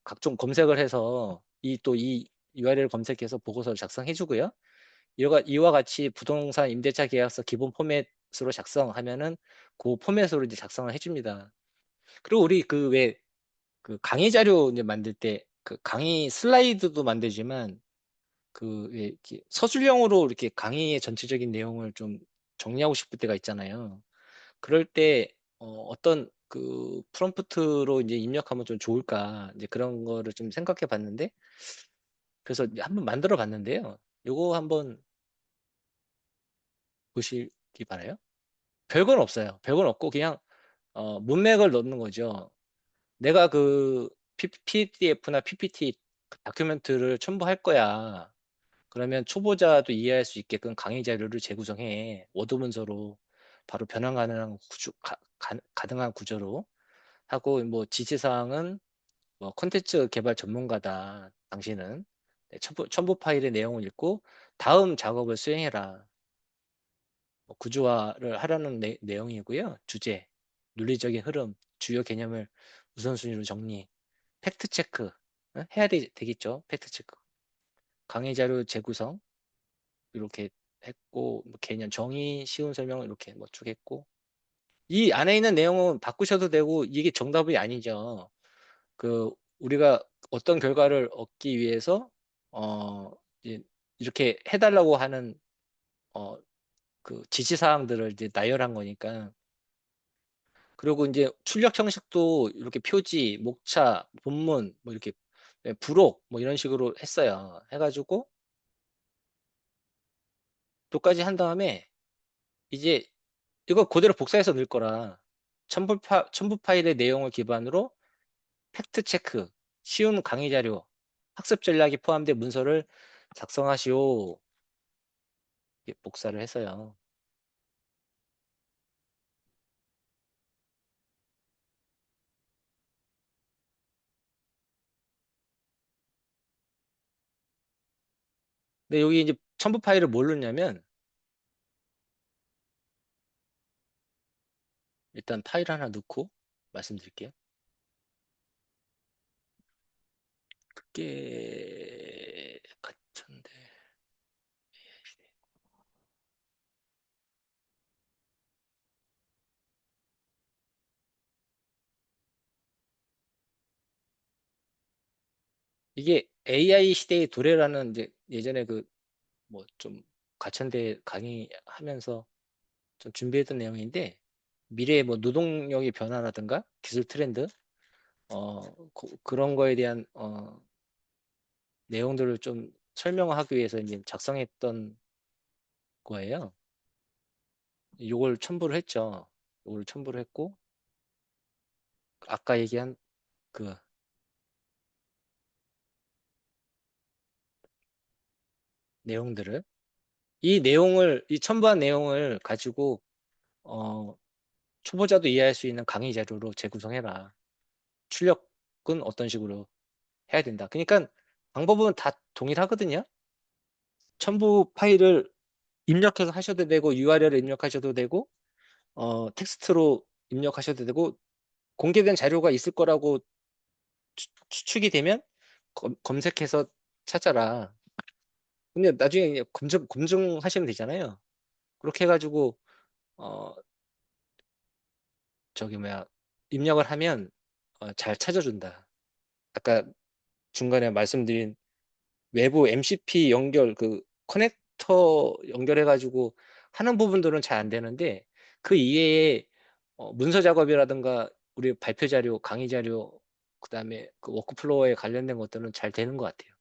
각종 검색을 해서 이 URL 검색해서 보고서를 작성해주고요. 이와 같이 부동산 임대차 계약서 기본 포맷으로 작성하면은 그 포맷으로 이제 작성을 해줍니다. 그리고 우리 왜 그 강의 자료 이제 만들 때 그 강의 슬라이드도 만들지만 왜 이렇게 서술형으로 이렇게 강의의 전체적인 내용을 좀 정리하고 싶을 때가 있잖아요. 그럴 때 어떤 그 프롬프트로 이제 입력하면 좀 좋을까 이제 그런 거를 좀 생각해 봤는데 그래서 이제 한번 만들어 봤는데요. 요거 한번 보시기 바라요. 별건 없어요. 별건 없고 그냥 문맥을 넣는 거죠. 내가 그 PDF나 PPT 다큐멘트를 첨부할 거야. 그러면 초보자도 이해할 수 있게끔 강의 자료를 재구성해. 워드 문서로 바로 변환 가능한 가능한 구조로 하고 뭐 지시사항은 뭐 콘텐츠 개발 전문가다. 당신은 네, 첨부 파일의 내용을 읽고 다음 작업을 수행해라. 뭐 구조화를 하라는 내용이고요. 주제, 논리적인 흐름, 주요 개념을 우선순위로 정리, 팩트 체크 해야 되겠죠. 팩트 체크. 강의 자료 재구성 이렇게 했고 뭐 개념 정의 쉬운 설명을 이렇게 뭐 쭉 했고 이 안에 있는 내용은 바꾸셔도 되고 이게 정답이 아니죠. 그 우리가 어떤 결과를 얻기 위해서 어 이제 이렇게 해달라고 하는 어 지시 사항들을 이제 나열한 거니까 그리고 이제 출력 형식도 이렇게 표지, 목차, 본문 뭐 이렇게 부록 뭐 이런 식으로 했어요. 해가지고 또까지 한 다음에 이제 이거 그대로 복사해서 넣을 거라 첨부 파일의 내용을 기반으로 팩트 체크, 쉬운 강의 자료, 학습 전략이 포함된 문서를 작성하시오. 이렇게 복사를 해서요. 근데 여기 이제 첨부 파일을 뭘 넣냐면 일단 파일 하나 넣고 말씀드릴게요. 그게 같은데 이게 AI 시대의 도래라는 이제 예전에 그 뭐 좀 과천대 강의하면서 좀 준비했던 내용인데 미래의 뭐 노동력의 변화라든가 기술 트렌드 그런 거에 대한 내용들을 좀 설명하기 위해서 이제 작성했던 거예요. 요걸 첨부를 했죠. 요걸 첨부를 했고 아까 얘기한 그 내용들을 이 첨부한 내용을 가지고 어, 초보자도 이해할 수 있는 강의 자료로 재구성해라. 출력은 어떤 식으로 해야 된다. 그러니까 방법은 다 동일하거든요. 첨부 파일을 입력해서 하셔도 되고 URL을 입력하셔도 되고 텍스트로 입력하셔도 되고 공개된 자료가 있을 거라고 추측이 되면 검색해서 찾아라. 근데 나중에 그냥 검증하시면 되잖아요. 그렇게 해가지고 어 저기 뭐야 입력을 하면 잘 찾아준다. 아까 중간에 말씀드린 외부 MCP 연결 그 커넥터 연결해가지고 하는 부분들은 잘 안 되는데 그 이외에 문서 작업이라든가 우리 발표 자료, 강의 자료, 그다음에 그 워크플로어에 관련된 것들은 잘 되는 것 같아요.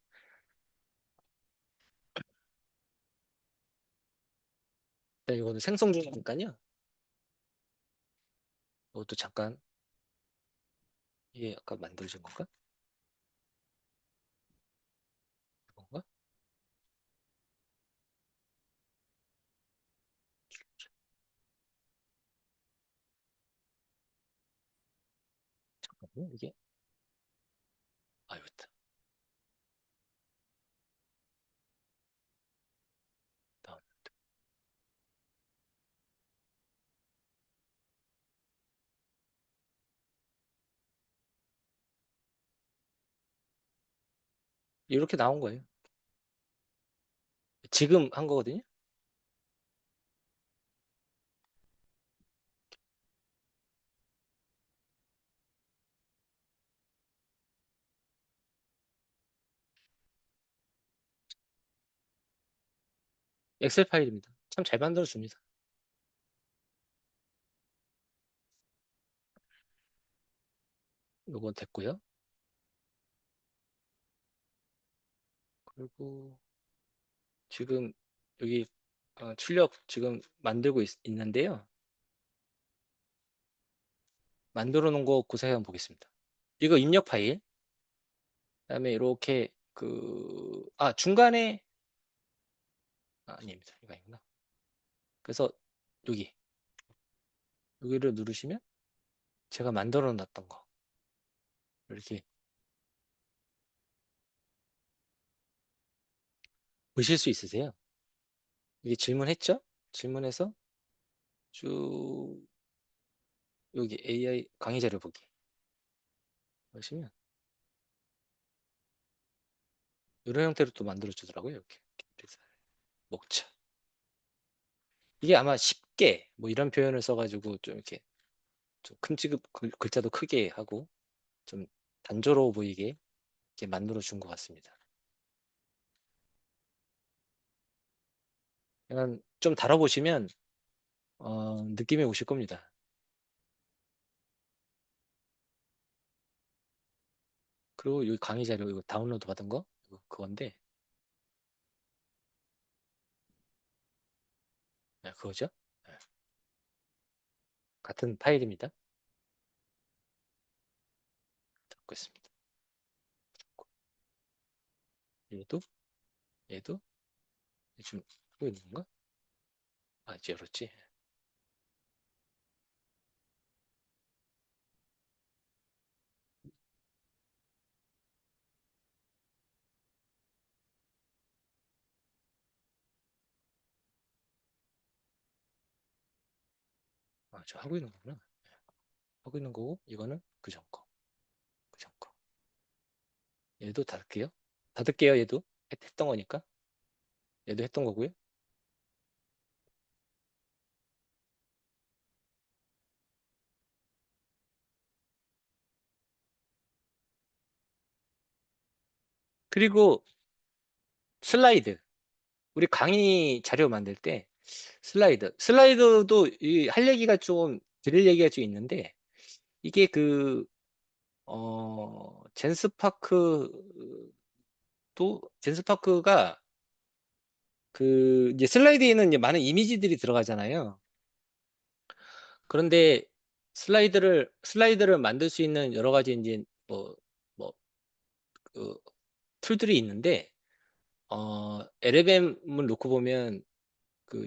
일단 이거는 생성 중이니까요. 이것도 잠깐 이게 아까 만들어진 건가? 이건가? 잠깐만요. 이게 여기 있다. 다음. 이렇게 나온 거예요. 지금 한 거거든요. 엑셀 파일입니다. 참 잘 만들어 줍니다. 요건 됐고요. 그리고 지금 여기 출력 지금 만들고 있는데요. 만들어 놓은 거 고사해 한번 보겠습니다. 이거 입력 파일. 그다음에 이렇게 중간에 아닙니다. 이거 아니구나. 그래서 여기 여기를 누르시면 제가 만들어 놨던 거 이렇게 보실 수 있으세요? 이게 질문했죠? 질문해서 쭉 여기 AI 강의 자료 보기 보시면 이런 형태로 또 만들어 주더라고요. 이렇게 그래서 목차 이게 아마 쉽게 뭐 이런 표현을 써가지고 좀 이렇게 좀 글자도 크게 하고 좀 단조로워 보이게 이렇게 만들어 준 것 같습니다. 약간 좀 다뤄보시면 느낌이 오실 겁니다. 그리고 여기 강의 자료 이거 다운로드 받은 거 이거 그건데 네, 그거죠? 네, 같은 파일입니다. 듣고 있습니다. 얘도 얘도 지금 하고 있는 건가? 이제 열었지. 저 하고 있는 거구나. 하고 있는 거고, 이거는 그전 거. 그전 거. 얘도 닫을게요. 닫을게요, 얘도. 했던 거니까. 얘도 했던 거고요. 그리고 슬라이드. 우리 강의 자료 만들 때 슬라이드. 슬라이드도 할 얘기가 좀, 드릴 얘기가 좀 있는데, 이게 젠스파크가 이제 슬라이드에는 이제 많은 이미지들이 들어가잖아요. 그런데 슬라이드를 만들 수 있는 여러 가지 이제 뭐, 그 툴들이 있는데, LLM을 놓고 보면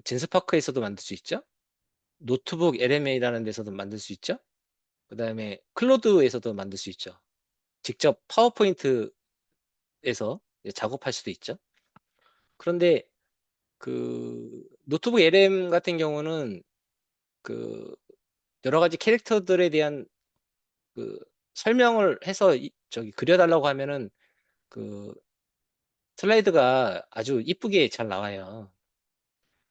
젠스파크에서도 만들 수 있죠. 노트북 LMA라는 데서도 만들 수 있죠. 그 다음에 클로드에서도 만들 수 있죠. 직접 파워포인트에서 작업할 수도 있죠. 그런데 노트북 LM 같은 경우는 그 여러 가지 캐릭터들에 대한 그 설명을 해서 저기 그려달라고 하면은 그 슬라이드가 아주 이쁘게 잘 나와요.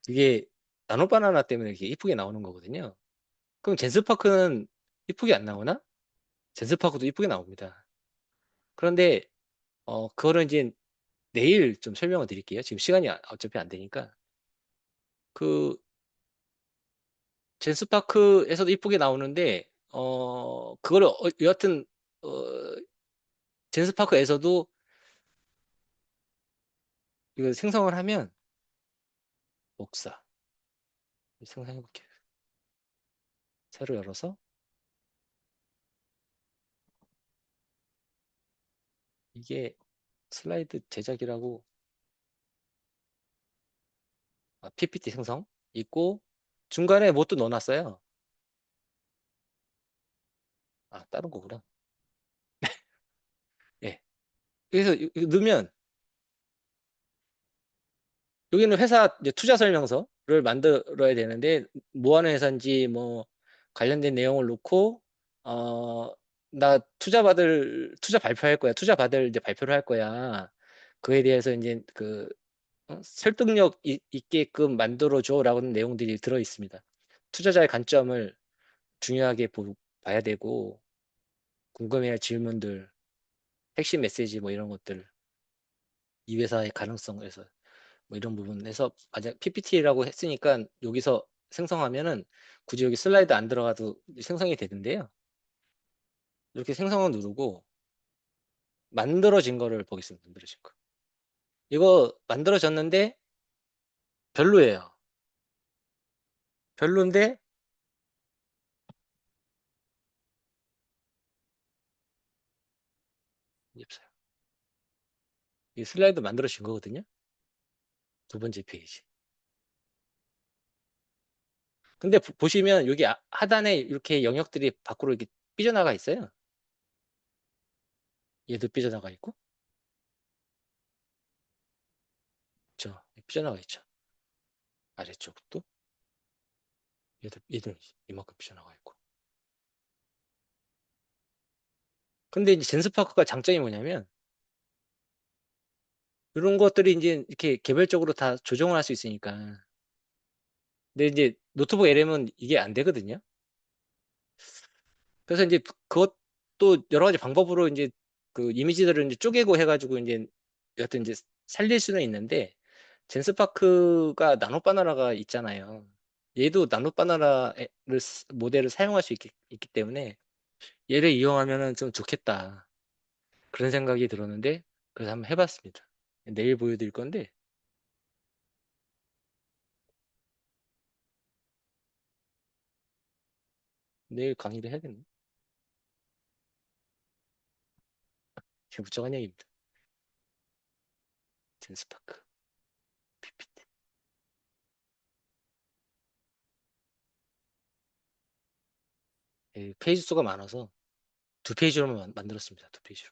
이게 나노 바나나 때문에 이렇게 이쁘게 나오는 거거든요. 그럼 젠스파크는 이쁘게 안 나오나? 젠스파크도 이쁘게 나옵니다. 그런데 그거는 이제 내일 좀 설명을 드릴게요. 지금 시간이 어차피 안 되니까. 그 젠스파크에서도 이쁘게 나오는데 그거를 여하튼 어, 젠스파크에서도 이거 생성을 하면 목사 생성해 볼게요. 새로 열어서 이게 슬라이드 제작이라고 PPT 생성 있고 중간에 뭐 또 넣어놨어요. 다른 거구나. 예. 그래서 이거 넣으면 여기는 회사 이제 투자 설명서를 만들어야 되는데 뭐 하는 회사인지 뭐 관련된 내용을 넣고 나 투자 발표할 거야. 투자 받을 이제 발표를 할 거야. 그에 대해서 이제 설득력 있게끔 만들어줘라는 내용들이 들어 있습니다. 투자자의 관점을 중요하게 봐야 되고 궁금해할 질문들, 핵심 메시지 뭐 이런 것들, 이 회사의 가능성에서 뭐 이런 부분에서 만약 PPT라고 했으니까 여기서 생성하면은 굳이 여기 슬라이드 안 들어가도 생성이 되는데요. 이렇게 생성을 누르고 만들어진 거를 보겠습니다. 만들어진 거. 이거 만들어졌는데 별로예요. 별론데 없어요. 이 슬라이드 만들어진 거거든요. 두 번째 페이지. 근데 보시면 여기 하단에 이렇게 영역들이 밖으로 이렇게 삐져나가 있어요. 얘도 삐져나가 있고, 저 삐져나가 있죠. 아래쪽도 얘도 이만큼 삐져나가 있고. 근데 이제 젠스파크가 장점이 뭐냐면 이런 것들이 이제 이렇게 개별적으로 다 조정을 할 수 있으니까. 근데 이제 노트북 LM은 이게 안 되거든요. 그래서 이제 그것도 여러 가지 방법으로 이제 그 이미지들을 이제 쪼개고 해가지고 이제 여하튼 이제 살릴 수는 있는데 젠스파크가 나노 바나나가 있잖아요. 얘도 나노 바나나를 모델을 사용할 수 있기 때문에 얘를 이용하면은 좀 좋겠다. 그런 생각이 들었는데 그래서 한번 해봤습니다. 내일 보여드릴 건데 내일 강의를 해야겠네. 지금 부쩍한 얘기입니다. 젠스파크 PPT. 페이지 수가 많아서 두 페이지로만 만들었습니다. 두 페이지로.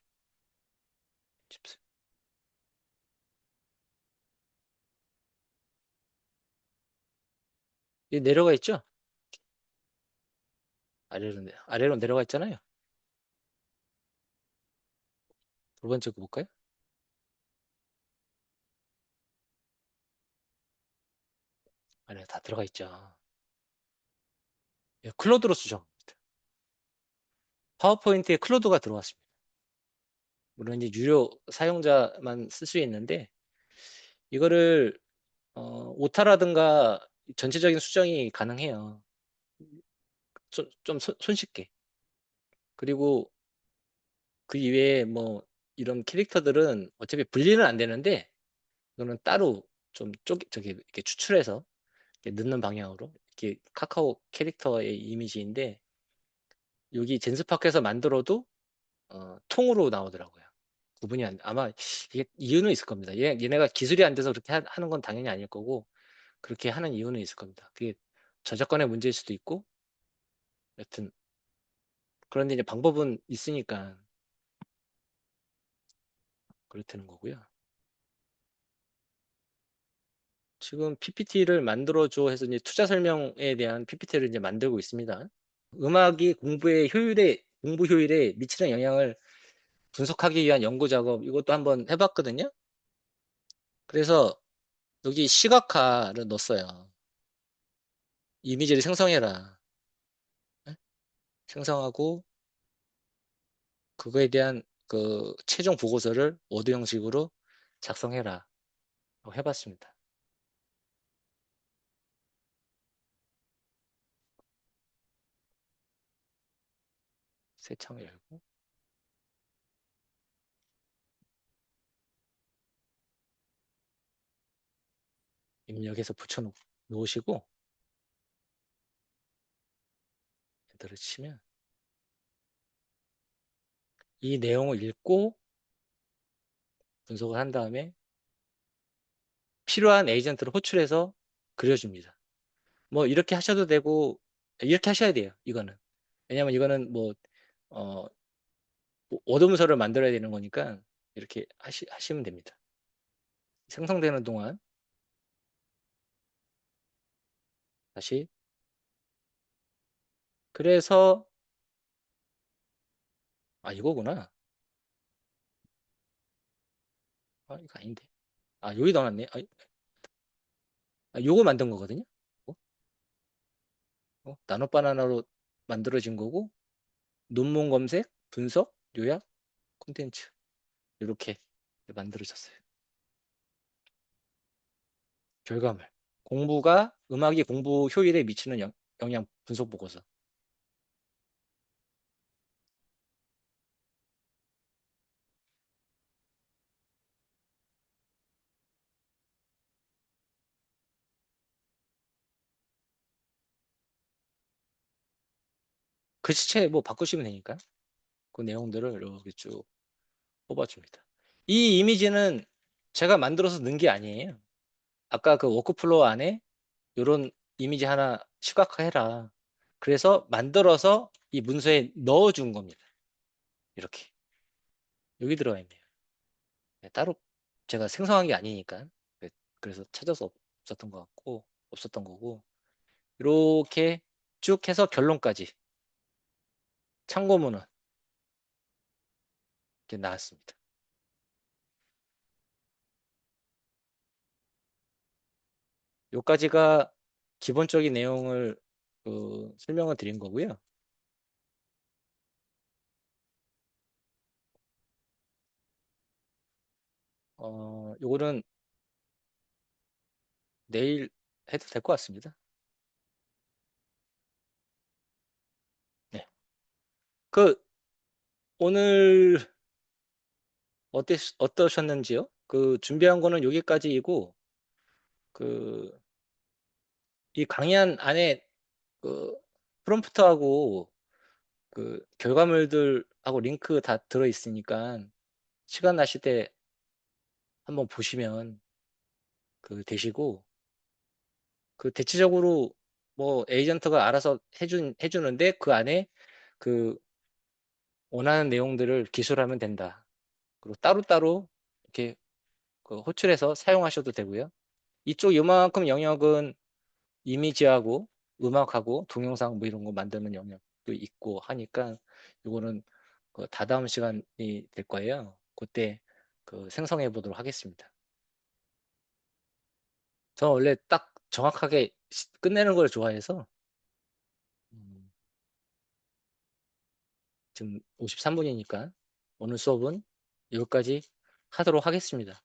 이 내려가 있죠? 아래로 내려가 있잖아요. 두 번째 거 볼까요? 아래 다 들어가 있죠. 예, 클로드로 수정합니다. 파워포인트에 클로드가 들어왔습니다. 물론 이제 유료 사용자만 쓸 수 있는데 이거를 오타라든가 전체적인 수정이 가능해요. 좀 손쉽게. 그리고 그 이외에 뭐 이런 캐릭터들은 어차피 분리는 안 되는데 이거는 따로 좀 저기 이렇게 추출해서 이렇게 넣는 방향으로 이렇게 카카오 캐릭터의 이미지인데 여기 젠스파크에서 만들어도 통으로 나오더라고요. 구분이 안, 아마 이게 이유는 있을 겁니다. 얘네가 기술이 안 돼서 그렇게 하는 건 당연히 아닐 거고 그렇게 하는 이유는 있을 겁니다. 그게 저작권의 문제일 수도 있고 여튼 그런데 이제 방법은 있으니까 그렇다는 거고요. 지금 PPT를 만들어줘 해서 이제 투자 설명에 대한 PPT를 이제 만들고 있습니다. 음악이 공부 효율에 미치는 영향을 분석하기 위한 연구 작업 이것도 한번 해봤거든요. 그래서 여기 시각화를 넣었어요. 이미지를 생성해라. 네? 생성하고 그거에 대한 그 최종 보고서를 워드 형식으로 작성해라. 해봤습니다. 새 창을 열고 입력해서 붙여 놓으시고 엔터를 치면 이 내용을 읽고 분석을 한 다음에 필요한 에이전트를 호출해서 그려줍니다. 뭐 이렇게 하셔도 되고 이렇게 하셔야 돼요. 이거는. 왜냐면 이거는 뭐 워드 문서를 만들어야 되는 거니까 이렇게 하시면 됩니다. 생성되는 동안 다시 그래서 이거구나. 이거 아닌데. 여기 넣어놨네. 요거 만든 거거든요. 나노 바나나로 만들어진 거고 논문 검색, 분석, 요약, 콘텐츠 이렇게 만들어졌어요. 결과물. 음악이 공부 효율에 미치는 영향 분석 보고서. 글씨체 뭐 바꾸시면 되니까 그 내용들을 이렇게 쭉 뽑아줍니다. 이 이미지는 제가 만들어서 넣은 게 아니에요. 아까 그 워크플로우 안에 이런 이미지 하나 시각화해라. 그래서 만들어서 이 문서에 넣어준 겁니다. 이렇게. 여기 들어가 있네요. 네, 따로 제가 생성한 게 아니니까. 네, 그래서 찾아서 없었던 거고. 이렇게 쭉 해서 결론까지 참고문은 이렇게 나왔습니다. 요까지가 기본적인 내용을 설명을 드린 거고요. 요거는 내일 해도 될 것 같습니다. 네. 그 오늘 어떠셨는지요? 그 준비한 거는 여기까지이고 그 이 강의안 안에 그 프롬프트하고 그 결과물들하고 링크 다 들어 있으니까 시간 나실 때 한번 보시면 되시고 그 대체적으로 뭐 에이전트가 알아서 해주는데 그 안에 그 원하는 내용들을 기술하면 된다. 그리고 따로따로 이렇게 호출해서 사용하셔도 되고요. 이쪽 요만큼 영역은 이미지하고 음악하고 동영상 뭐 이런 거 만드는 영역. 있고 하니까 요거는 그 다다음 시간이 될 거예요. 그때 그 생성해 보도록 하겠습니다. 저는 원래 딱 정확하게 끝내는 걸 좋아해서 음, 지금 53분이니까 오늘 수업은 여기까지 하도록 하겠습니다.